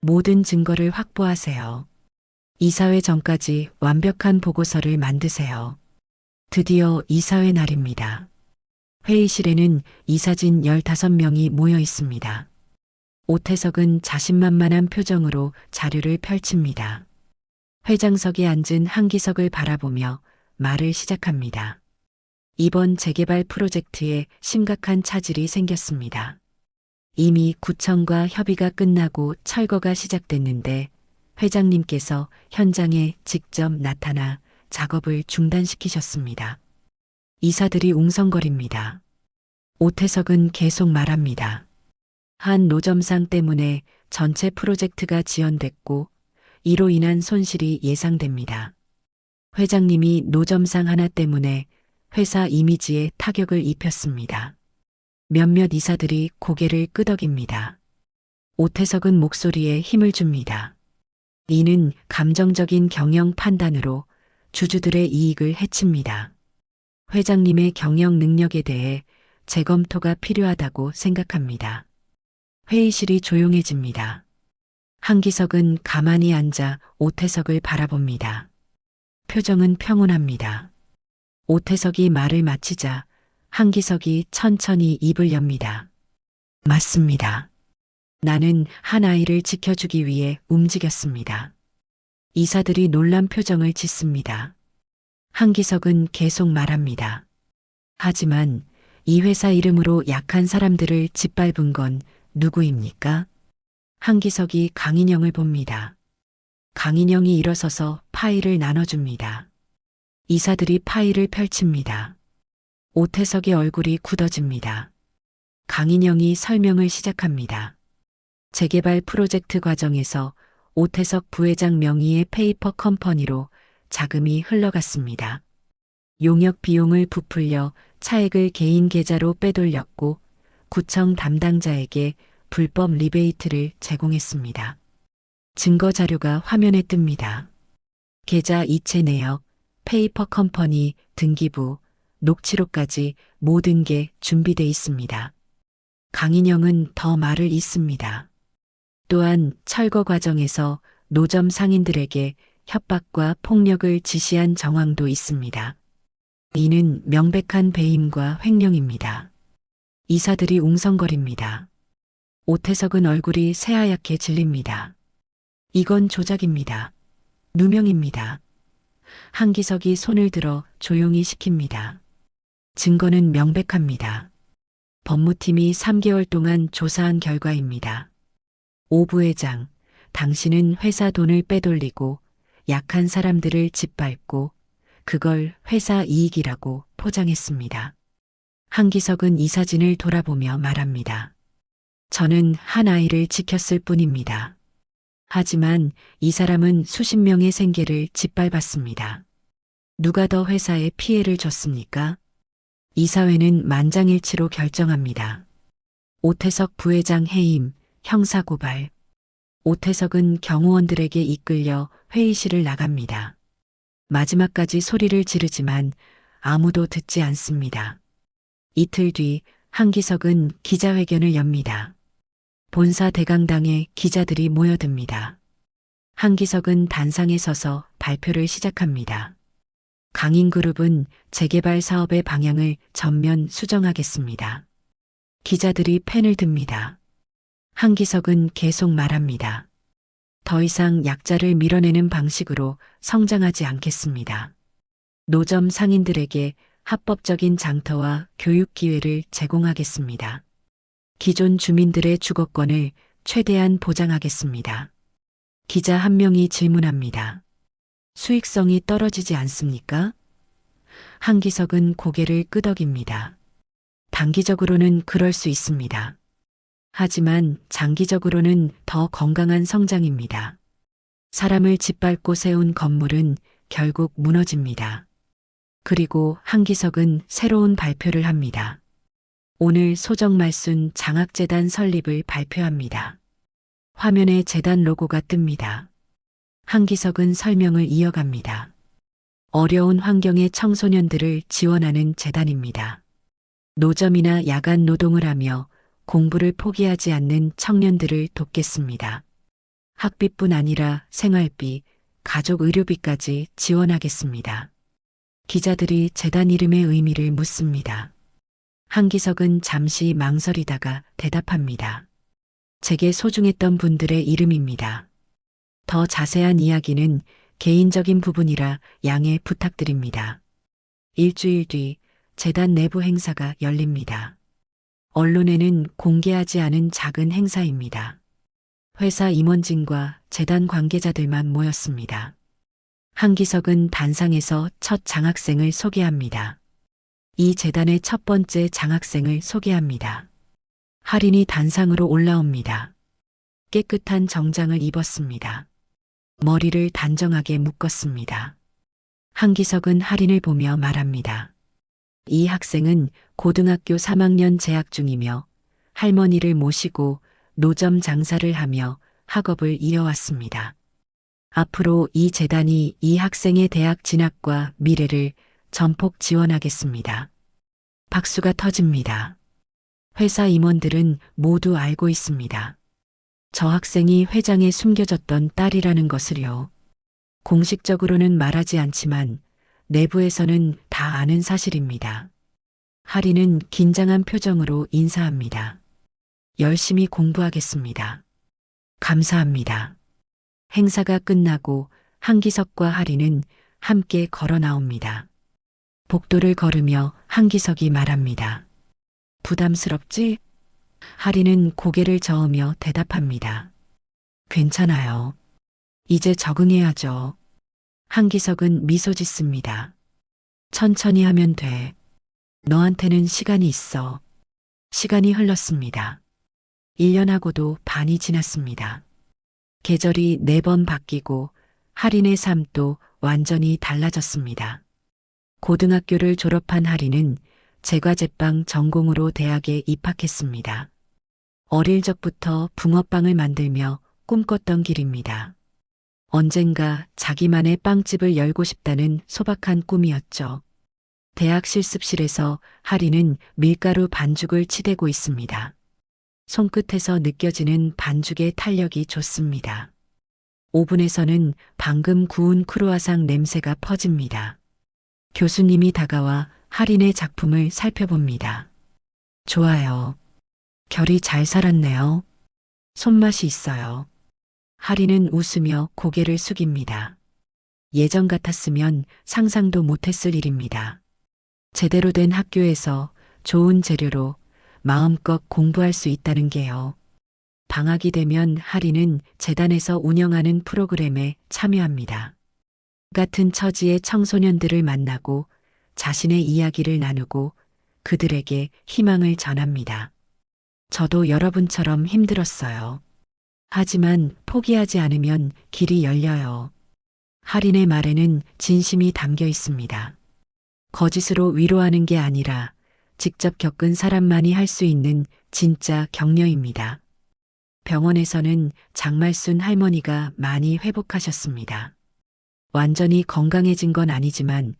모든 증거를 확보하세요. 이사회 전까지 완벽한 보고서를 만드세요. 드디어 이사회 날입니다. 회의실에는 이사진 15명이 모여 있습니다. 오태석은 자신만만한 표정으로 자료를 펼칩니다. 회장석에 앉은 한기석을 바라보며 말을 시작합니다. 이번 재개발 프로젝트에 심각한 차질이 생겼습니다. 이미 구청과 협의가 끝나고 철거가 시작됐는데 회장님께서 현장에 직접 나타나 작업을 중단시키셨습니다. 이사들이 웅성거립니다. 오태석은 계속 말합니다. 한 노점상 때문에 전체 프로젝트가 지연됐고 이로 인한 손실이 예상됩니다. 회장님이 노점상 하나 때문에 회사 이미지에 타격을 입혔습니다. 몇몇 이사들이 고개를 끄덕입니다. 오태석은 목소리에 힘을 줍니다. 이는 감정적인 경영 판단으로 주주들의 이익을 해칩니다. 회장님의 경영 능력에 대해 재검토가 필요하다고 생각합니다. 회의실이 조용해집니다. 한기석은 가만히 앉아 오태석을 바라봅니다. 표정은 평온합니다. 오태석이 말을 마치자 한기석이 천천히 입을 엽니다. 맞습니다. 나는 한 아이를 지켜주기 위해 움직였습니다. 이사들이 놀란 표정을 짓습니다. 한기석은 계속 말합니다. 하지만 이 회사 이름으로 약한 사람들을 짓밟은 건 누구입니까? 한기석이 강인영을 봅니다. 강인영이 일어서서 파일을 나눠줍니다. 이사들이 파일을 펼칩니다. 오태석의 얼굴이 굳어집니다. 강인영이 설명을 시작합니다. 재개발 프로젝트 과정에서 오태석 부회장 명의의 페이퍼 컴퍼니로 자금이 흘러갔습니다. 용역 비용을 부풀려 차액을 개인 계좌로 빼돌렸고 구청 담당자에게 불법 리베이트를 제공했습니다. 증거 자료가 화면에 뜹니다. 계좌 이체 내역, 페이퍼 컴퍼니, 등기부, 녹취록까지 모든 게 준비돼 있습니다. 강인영은 더 말을 잇습니다. 또한 철거 과정에서 노점 상인들에게 협박과 폭력을 지시한 정황도 있습니다. 이는 명백한 배임과 횡령입니다. 이사들이 웅성거립니다. 오태석은 얼굴이 새하얗게 질립니다. 이건 조작입니다. 누명입니다. 한기석이 손을 들어 조용히 시킵니다. 증거는 명백합니다. 법무팀이 3개월 동안 조사한 결과입니다. 오 부회장, 당신은 회사 돈을 빼돌리고 약한 사람들을 짓밟고 그걸 회사 이익이라고 포장했습니다. 한기석은 이 사진을 돌아보며 말합니다. 저는 한 아이를 지켰을 뿐입니다. 하지만 이 사람은 수십 명의 생계를 짓밟았습니다. 누가 더 회사에 피해를 줬습니까? 이사회는 만장일치로 결정합니다. 오태석 부회장 해임, 형사고발. 오태석은 경호원들에게 이끌려 회의실을 나갑니다. 마지막까지 소리를 지르지만 아무도 듣지 않습니다. 이틀 뒤 한기석은 기자회견을 엽니다. 본사 대강당에 기자들이 모여듭니다. 한기석은 단상에 서서 발표를 시작합니다. 강인그룹은 재개발 사업의 방향을 전면 수정하겠습니다. 기자들이 펜을 듭니다. 한기석은 계속 말합니다. 더 이상 약자를 밀어내는 방식으로 성장하지 않겠습니다. 노점 상인들에게 합법적인 장터와 교육 기회를 제공하겠습니다. 기존 주민들의 주거권을 최대한 보장하겠습니다. 기자 한 명이 질문합니다. 수익성이 떨어지지 않습니까? 한기석은 고개를 끄덕입니다. 단기적으로는 그럴 수 있습니다. 하지만 장기적으로는 더 건강한 성장입니다. 사람을 짓밟고 세운 건물은 결국 무너집니다. 그리고 한기석은 새로운 발표를 합니다. 오늘 소정말순 장학재단 설립을 발표합니다. 화면에 재단 로고가 뜹니다. 한기석은 설명을 이어갑니다. 어려운 환경의 청소년들을 지원하는 재단입니다. 노점이나 야간 노동을 하며 공부를 포기하지 않는 청년들을 돕겠습니다. 학비뿐 아니라 생활비, 가족 의료비까지 지원하겠습니다. 기자들이 재단 이름의 의미를 묻습니다. 한기석은 잠시 망설이다가 대답합니다. 제게 소중했던 분들의 이름입니다. 더 자세한 이야기는 개인적인 부분이라 양해 부탁드립니다. 일주일 뒤 재단 내부 행사가 열립니다. 언론에는 공개하지 않은 작은 행사입니다. 회사 임원진과 재단 관계자들만 모였습니다. 한기석은 단상에서 첫 장학생을 소개합니다. 이 재단의 첫 번째 장학생을 소개합니다. 할인이 단상으로 올라옵니다. 깨끗한 정장을 입었습니다. 머리를 단정하게 묶었습니다. 한기석은 할인을 보며 말합니다. 이 학생은 고등학교 3학년 재학 중이며 할머니를 모시고 노점 장사를 하며 학업을 이어왔습니다. 앞으로 이 재단이 이 학생의 대학 진학과 미래를 전폭 지원하겠습니다. 박수가 터집니다. 회사 임원들은 모두 알고 있습니다. 저 학생이 회장에 숨겨졌던 딸이라는 것을요. 공식적으로는 말하지 않지만 내부에서는 다 아는 사실입니다. 하리는 긴장한 표정으로 인사합니다. 열심히 공부하겠습니다. 감사합니다. 행사가 끝나고 한기석과 하리는 함께 걸어 나옵니다. 복도를 걸으며 한기석이 말합니다. 부담스럽지? 하리는 고개를 저으며 대답합니다. 괜찮아요. 이제 적응해야죠. 한기석은 미소 짓습니다. 천천히 하면 돼. 너한테는 시간이 있어. 시간이 흘렀습니다. 1년하고도 반이 지났습니다. 계절이 4번 바뀌고 하린의 삶도 완전히 달라졌습니다. 고등학교를 졸업한 하린은 제과제빵 전공으로 대학에 입학했습니다. 어릴 적부터 붕어빵을 만들며 꿈꿨던 길입니다. 언젠가 자기만의 빵집을 열고 싶다는 소박한 꿈이었죠. 대학 실습실에서 하린은 밀가루 반죽을 치대고 있습니다. 손끝에서 느껴지는 반죽의 탄력이 좋습니다. 오븐에서는 방금 구운 크루아상 냄새가 퍼집니다. 교수님이 다가와 하린의 작품을 살펴봅니다. 좋아요. 결이 잘 살았네요. 손맛이 있어요. 하린은 웃으며 고개를 숙입니다. 예전 같았으면 상상도 못했을 일입니다. 제대로 된 학교에서 좋은 재료로 마음껏 공부할 수 있다는 게요. 방학이 되면 하린은 재단에서 운영하는 프로그램에 참여합니다. 같은 처지의 청소년들을 만나고 자신의 이야기를 나누고 그들에게 희망을 전합니다. 저도 여러분처럼 힘들었어요. 하지만 포기하지 않으면 길이 열려요. 하린의 말에는 진심이 담겨 있습니다. 거짓으로 위로하는 게 아니라 직접 겪은 사람만이 할 수 있는 진짜 격려입니다. 병원에서는 장말순 할머니가 많이 회복하셨습니다. 완전히 건강해진 건 아니지만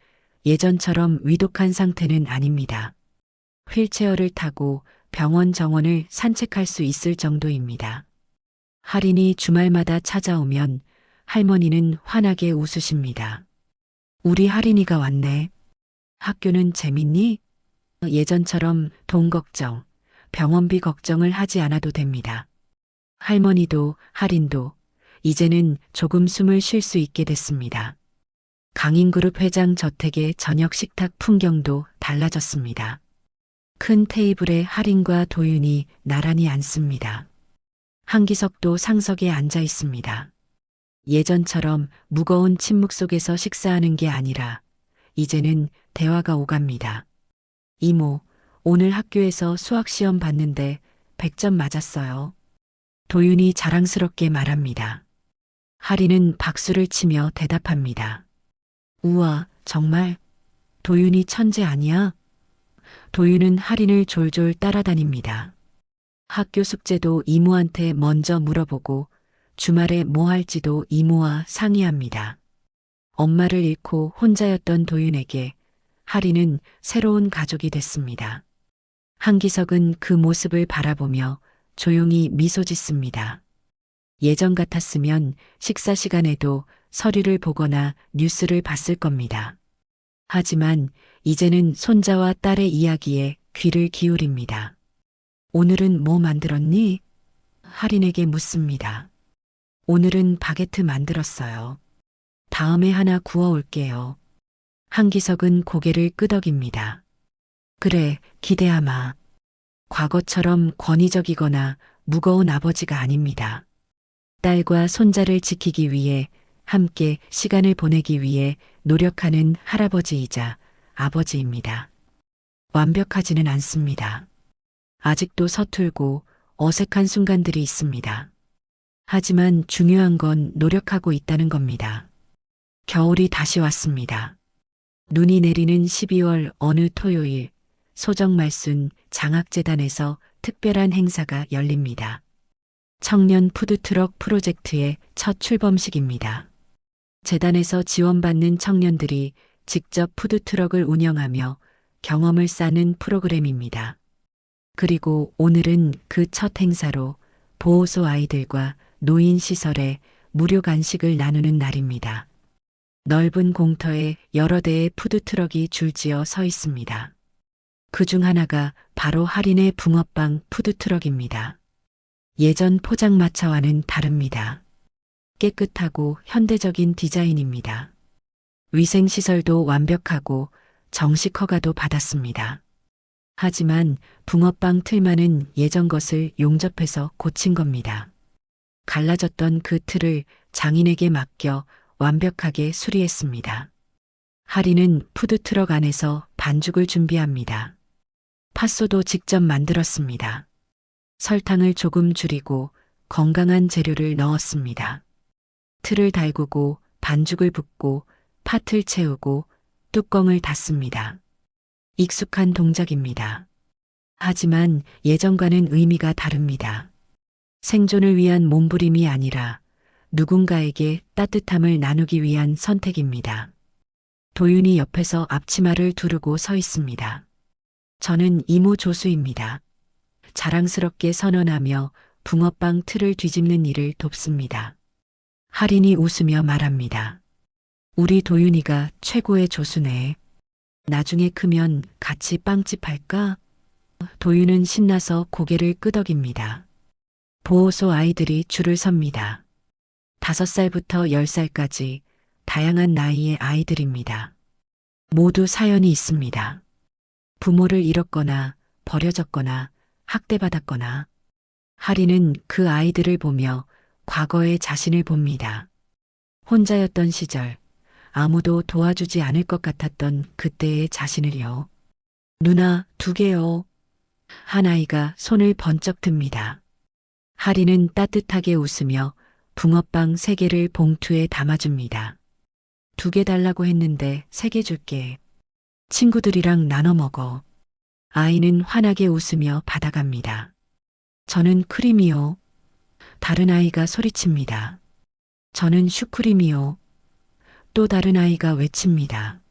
예전처럼 위독한 상태는 아닙니다. 휠체어를 타고 병원 정원을 산책할 수 있을 정도입니다. 하린이 주말마다 찾아오면 할머니는 환하게 웃으십니다. 우리 하린이가 왔네. 학교는 재밌니? 예전처럼 돈 걱정, 병원비 걱정을 하지 않아도 됩니다. 할머니도 하린도 이제는 조금 숨을 쉴 수 있게 됐습니다. 강인그룹 회장 저택의 저녁 식탁 풍경도 달라졌습니다. 큰 테이블에 하린과 도윤이 나란히 앉습니다. 한기석도 상석에 앉아 있습니다. 예전처럼 무거운 침묵 속에서 식사하는 게 아니라 이제는 대화가 오갑니다. 이모, 오늘 학교에서 수학시험 봤는데 100점 맞았어요. 도윤이 자랑스럽게 말합니다. 하린은 박수를 치며 대답합니다. 우와, 정말? 도윤이 천재 아니야? 도윤은 하린을 졸졸 따라다닙니다. 학교 숙제도 이모한테 먼저 물어보고 주말에 뭐 할지도 이모와 상의합니다. 엄마를 잃고 혼자였던 도윤에게 하린은 새로운 가족이 됐습니다. 한기석은 그 모습을 바라보며 조용히 미소 짓습니다. 예전 같았으면 식사 시간에도 서류를 보거나 뉴스를 봤을 겁니다. 하지만 이제는 손자와 딸의 이야기에 귀를 기울입니다. 오늘은 뭐 만들었니? 하린에게 묻습니다. 오늘은 바게트 만들었어요. 다음에 하나 구워올게요. 한기석은 고개를 끄덕입니다. 그래, 기대하마. 과거처럼 권위적이거나 무거운 아버지가 아닙니다. 딸과 손자를 지키기 위해 함께 시간을 보내기 위해 노력하는 할아버지이자 아버지입니다. 완벽하지는 않습니다. 아직도 서툴고 어색한 순간들이 있습니다. 하지만 중요한 건 노력하고 있다는 겁니다. 겨울이 다시 왔습니다. 눈이 내리는 12월 어느 토요일, 소정말순 장학재단에서 특별한 행사가 열립니다. 청년 푸드트럭 프로젝트의 첫 출범식입니다. 재단에서 지원받는 청년들이 직접 푸드트럭을 운영하며 경험을 쌓는 프로그램입니다. 그리고 오늘은 그 첫 행사로 보호소 아이들과 노인시설에 무료 간식을 나누는 날입니다. 넓은 공터에 여러 대의 푸드트럭이 줄지어 서 있습니다. 그중 하나가 바로 하린의 붕어빵 푸드트럭입니다. 예전 포장마차와는 다릅니다. 깨끗하고 현대적인 디자인입니다. 위생시설도 완벽하고 정식 허가도 받았습니다. 하지만 붕어빵 틀만은 예전 것을 용접해서 고친 겁니다. 갈라졌던 그 틀을 장인에게 맡겨 완벽하게 수리했습니다. 하리는 푸드트럭 안에서 반죽을 준비합니다. 팥소도 직접 만들었습니다. 설탕을 조금 줄이고 건강한 재료를 넣었습니다. 틀을 달구고 반죽을 붓고 팥을 채우고 뚜껑을 닫습니다. 익숙한 동작입니다. 하지만 예전과는 의미가 다릅니다. 생존을 위한 몸부림이 아니라 누군가에게 따뜻함을 나누기 위한 선택입니다. 도윤이 옆에서 앞치마를 두르고 서 있습니다. 저는 이모 조수입니다. 자랑스럽게 선언하며 붕어빵 틀을 뒤집는 일을 돕습니다. 할인이 웃으며 말합니다. 우리 도윤이가 최고의 조수네. 나중에 크면 같이 빵집 할까? 도윤은 신나서 고개를 끄덕입니다. 보호소 아이들이 줄을 섭니다. 5살부터 10살까지 다양한 나이의 아이들입니다. 모두 사연이 있습니다. 부모를 잃었거나 버려졌거나 학대받았거나. 하리는 그 아이들을 보며 과거의 자신을 봅니다. 혼자였던 시절, 아무도 도와주지 않을 것 같았던 그때의 자신을요. 누나, 2개요. 한 아이가 손을 번쩍 듭니다. 하리는 따뜻하게 웃으며 붕어빵 3개를 봉투에 담아줍니다. 2개 달라고 했는데 3개 줄게. 친구들이랑 나눠 먹어. 아이는 환하게 웃으며 받아갑니다. 저는 크림이요. 다른 아이가 소리칩니다. 저는 슈크림이요. 또 다른 아이가 외칩니다.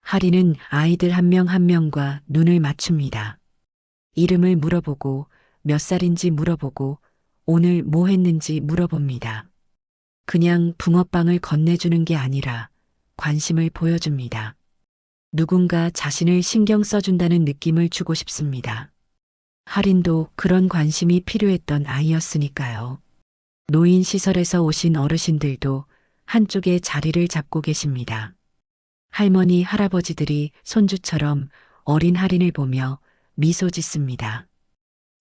하리는 아이들 한 명 한 명과 눈을 맞춥니다. 이름을 물어보고 몇 살인지 물어보고 오늘 뭐 했는지 물어봅니다. 그냥 붕어빵을 건네주는 게 아니라 관심을 보여줍니다. 누군가 자신을 신경 써준다는 느낌을 주고 싶습니다. 하린도 그런 관심이 필요했던 아이였으니까요. 노인시설에서 오신 어르신들도 한쪽에 자리를 잡고 계십니다. 할머니, 할아버지들이 손주처럼 어린 하린을 보며 미소 짓습니다.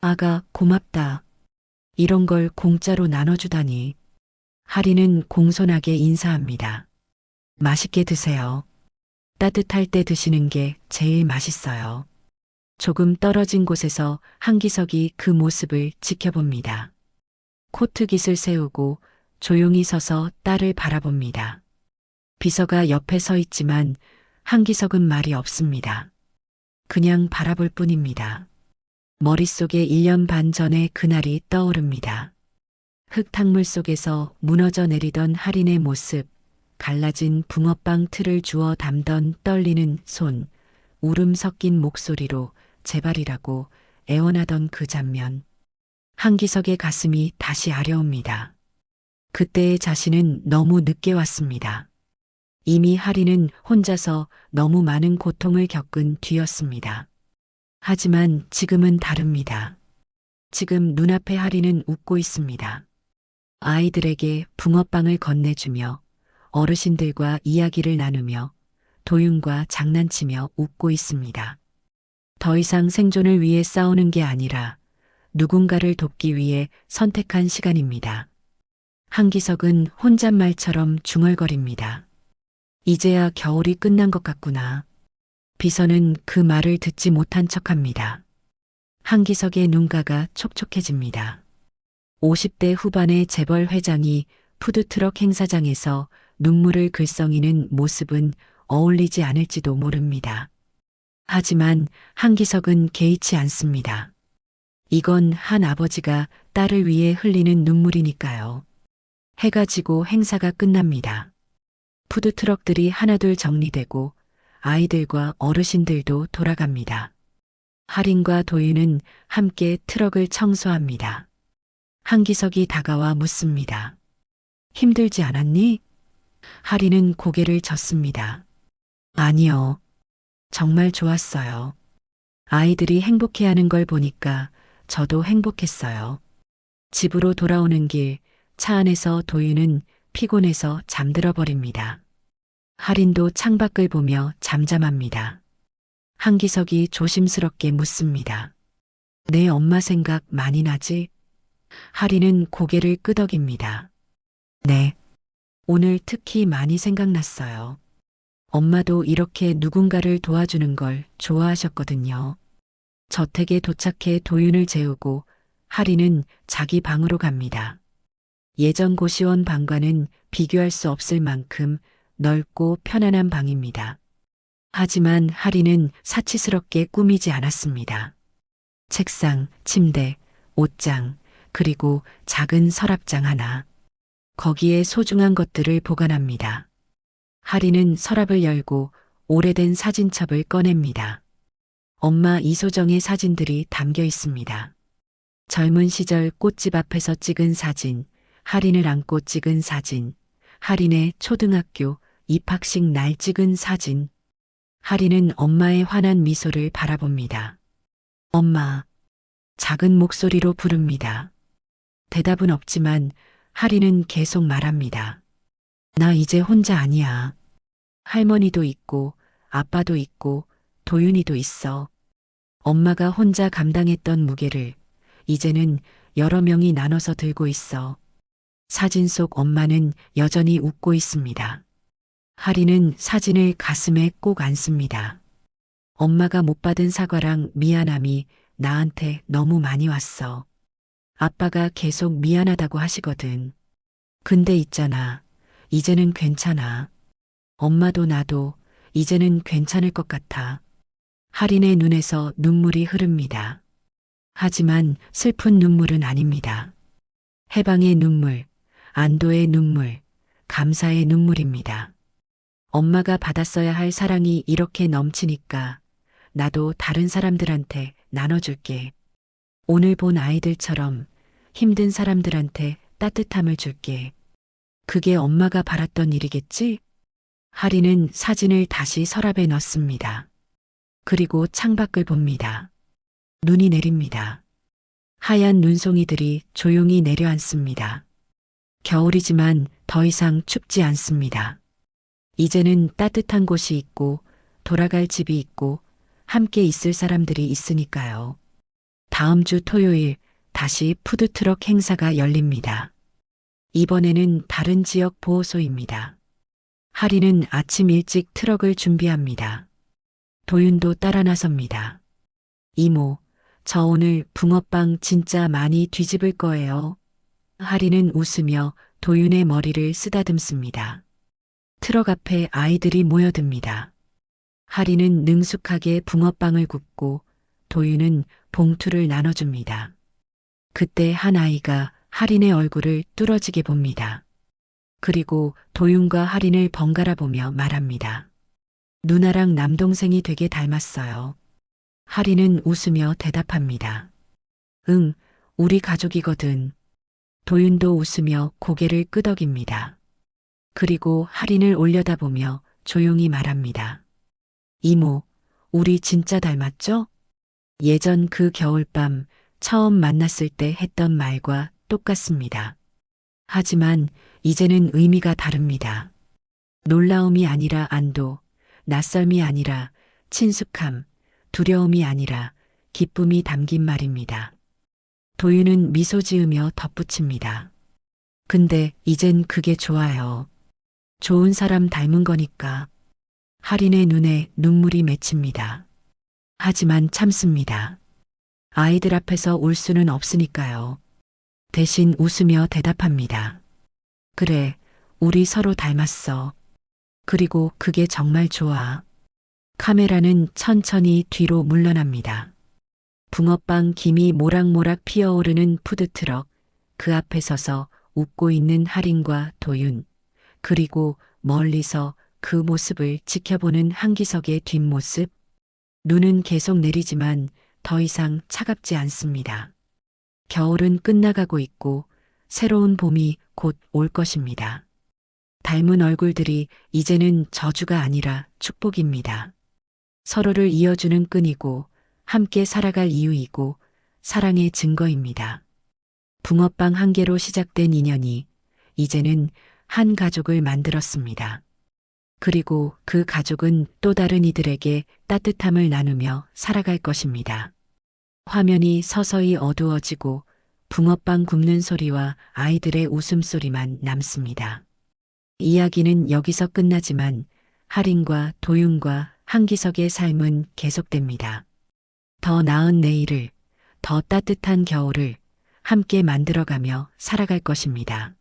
아가, 고맙다. 이런 걸 공짜로 나눠주다니. 하린은 공손하게 인사합니다. 맛있게 드세요. 따뜻할 때 드시는 게 제일 맛있어요. 조금 떨어진 곳에서 한기석이 그 모습을 지켜봅니다. 코트 깃을 세우고 조용히 서서 딸을 바라봅니다. 비서가 옆에 서 있지만 한기석은 말이 없습니다. 그냥 바라볼 뿐입니다. 머릿속에 1년 반 전의 그날이 떠오릅니다. 흙탕물 속에서 무너져 내리던 할인의 모습, 갈라진 붕어빵 틀을 주워 담던 떨리는 손, 울음 섞인 목소리로 제발이라고 애원하던 그 장면. 한기석의 가슴이 다시 아려옵니다. 그때의 자신은 너무 늦게 왔습니다. 이미 하리는 혼자서 너무 많은 고통을 겪은 뒤였습니다. 하지만 지금은 다릅니다. 지금 눈앞에 하리는 웃고 있습니다. 아이들에게 붕어빵을 건네주며 어르신들과 이야기를 나누며 도윤과 장난치며 웃고 있습니다. 더 이상 생존을 위해 싸우는 게 아니라 누군가를 돕기 위해 선택한 시간입니다. 한기석은 혼잣말처럼 중얼거립니다. 이제야 겨울이 끝난 것 같구나. 비서는 그 말을 듣지 못한 척합니다. 한기석의 눈가가 촉촉해집니다. 50대 후반의 재벌 회장이 푸드트럭 행사장에서 눈물을 글썽이는 모습은 어울리지 않을지도 모릅니다. 하지만 한기석은 개의치 않습니다. 이건 한 아버지가 딸을 위해 흘리는 눈물이니까요. 해가 지고 행사가 끝납니다. 푸드트럭들이 하나둘 정리되고 아이들과 어르신들도 돌아갑니다. 하린과 도윤은 함께 트럭을 청소합니다. 한기석이 다가와 묻습니다. 힘들지 않았니? 하린은 고개를 젓습니다. 아니요. 정말 좋았어요. 아이들이 행복해하는 걸 보니까 저도 행복했어요. 집으로 돌아오는 길, 차 안에서 도윤은 피곤해서 잠들어 버립니다. 하린도 창밖을 보며 잠잠합니다. 한기석이 조심스럽게 묻습니다. 내 엄마 생각 많이 나지? 하리는 고개를 끄덕입니다. 네. 오늘 특히 많이 생각났어요. 엄마도 이렇게 누군가를 도와주는 걸 좋아하셨거든요. 저택에 도착해 도윤을 재우고 하리는 자기 방으로 갑니다. 예전 고시원 방과는 비교할 수 없을 만큼 넓고 편안한 방입니다. 하지만 하리는 사치스럽게 꾸미지 않았습니다. 책상, 침대, 옷장, 그리고 작은 서랍장 하나. 거기에 소중한 것들을 보관합니다. 하리는 서랍을 열고 오래된 사진첩을 꺼냅니다. 엄마 이소정의 사진들이 담겨 있습니다. 젊은 시절 꽃집 앞에서 찍은 사진, 하린을 안고 찍은 사진, 하린의 초등학교 입학식 날 찍은 사진. 하린은 엄마의 환한 미소를 바라봅니다. 엄마. 작은 목소리로 부릅니다. 대답은 없지만 하린은 계속 말합니다. 나 이제 혼자 아니야. 할머니도 있고 아빠도 있고 도윤이도 있어. 엄마가 혼자 감당했던 무게를 이제는 여러 명이 나눠서 들고 있어. 사진 속 엄마는 여전히 웃고 있습니다. 하리는 사진을 가슴에 꼭 안습니다. 엄마가 못 받은 사과랑 미안함이 나한테 너무 많이 왔어. 아빠가 계속 미안하다고 하시거든. 근데 있잖아. 이제는 괜찮아. 엄마도 나도 이제는 괜찮을 것 같아. 하린의 눈에서 눈물이 흐릅니다. 하지만 슬픈 눈물은 아닙니다. 해방의 눈물, 안도의 눈물, 감사의 눈물입니다. 엄마가 받았어야 할 사랑이 이렇게 넘치니까 나도 다른 사람들한테 나눠줄게. 오늘 본 아이들처럼 힘든 사람들한테 따뜻함을 줄게. 그게 엄마가 바랐던 일이겠지? 하리는 사진을 다시 서랍에 넣습니다. 그리고 창밖을 봅니다. 눈이 내립니다. 하얀 눈송이들이 조용히 내려앉습니다. 겨울이지만 더 이상 춥지 않습니다. 이제는 따뜻한 곳이 있고 돌아갈 집이 있고 함께 있을 사람들이 있으니까요. 다음 주 토요일 다시 푸드트럭 행사가 열립니다. 이번에는 다른 지역 보호소입니다. 하리는 아침 일찍 트럭을 준비합니다. 도윤도 따라 나섭니다. 이모, 저 오늘 붕어빵 진짜 많이 뒤집을 거예요. 하리는 웃으며 도윤의 머리를 쓰다듬습니다. 트럭 앞에 아이들이 모여듭니다. 하리는 능숙하게 붕어빵을 굽고 도윤은 봉투를 나눠줍니다. 그때 한 아이가 하린의 얼굴을 뚫어지게 봅니다. 그리고 도윤과 하린을 번갈아 보며 말합니다. 누나랑 남동생이 되게 닮았어요. 하린은 웃으며 대답합니다. 응, 우리 가족이거든. 도윤도 웃으며 고개를 끄덕입니다. 그리고 하린을 올려다보며 조용히 말합니다. 이모, 우리 진짜 닮았죠? 예전 그 겨울밤 처음 만났을 때 했던 말과 똑같습니다. 하지만 이제는 의미가 다릅니다. 놀라움이 아니라 안도, 낯설미 아니라 친숙함, 두려움이 아니라 기쁨이 담긴 말입니다. 도윤은 미소 지으며 덧붙입니다. 근데 이젠 그게 좋아요. 좋은 사람 닮은 거니까. 하린의 눈에 눈물이 맺힙니다. 하지만 참습니다. 아이들 앞에서 울 수는 없으니까요. 대신 웃으며 대답합니다. 그래, 우리 서로 닮았어. 그리고 그게 정말 좋아. 카메라는 천천히 뒤로 물러납니다. 붕어빵 김이 모락모락 피어오르는 푸드트럭, 그 앞에 서서 웃고 있는 하린과 도윤, 그리고 멀리서 그 모습을 지켜보는 한기석의 뒷모습. 눈은 계속 내리지만 더 이상 차갑지 않습니다. 겨울은 끝나가고 있고 새로운 봄이 곧 올 것입니다. 닮은 얼굴들이 이제는 저주가 아니라 축복입니다. 서로를 이어주는 끈이고 함께 살아갈 이유이고 사랑의 증거입니다. 붕어빵 한 개로 시작된 인연이 이제는 한 가족을 만들었습니다. 그리고 그 가족은 또 다른 이들에게 따뜻함을 나누며 살아갈 것입니다. 화면이 서서히 어두워지고 붕어빵 굽는 소리와 아이들의 웃음소리만 남습니다. 이야기는 여기서 끝나지만 할인과 도윤과 한기석의 삶은 계속됩니다. 더 나은 내일을, 더 따뜻한 겨울을 함께 만들어가며 살아갈 것입니다.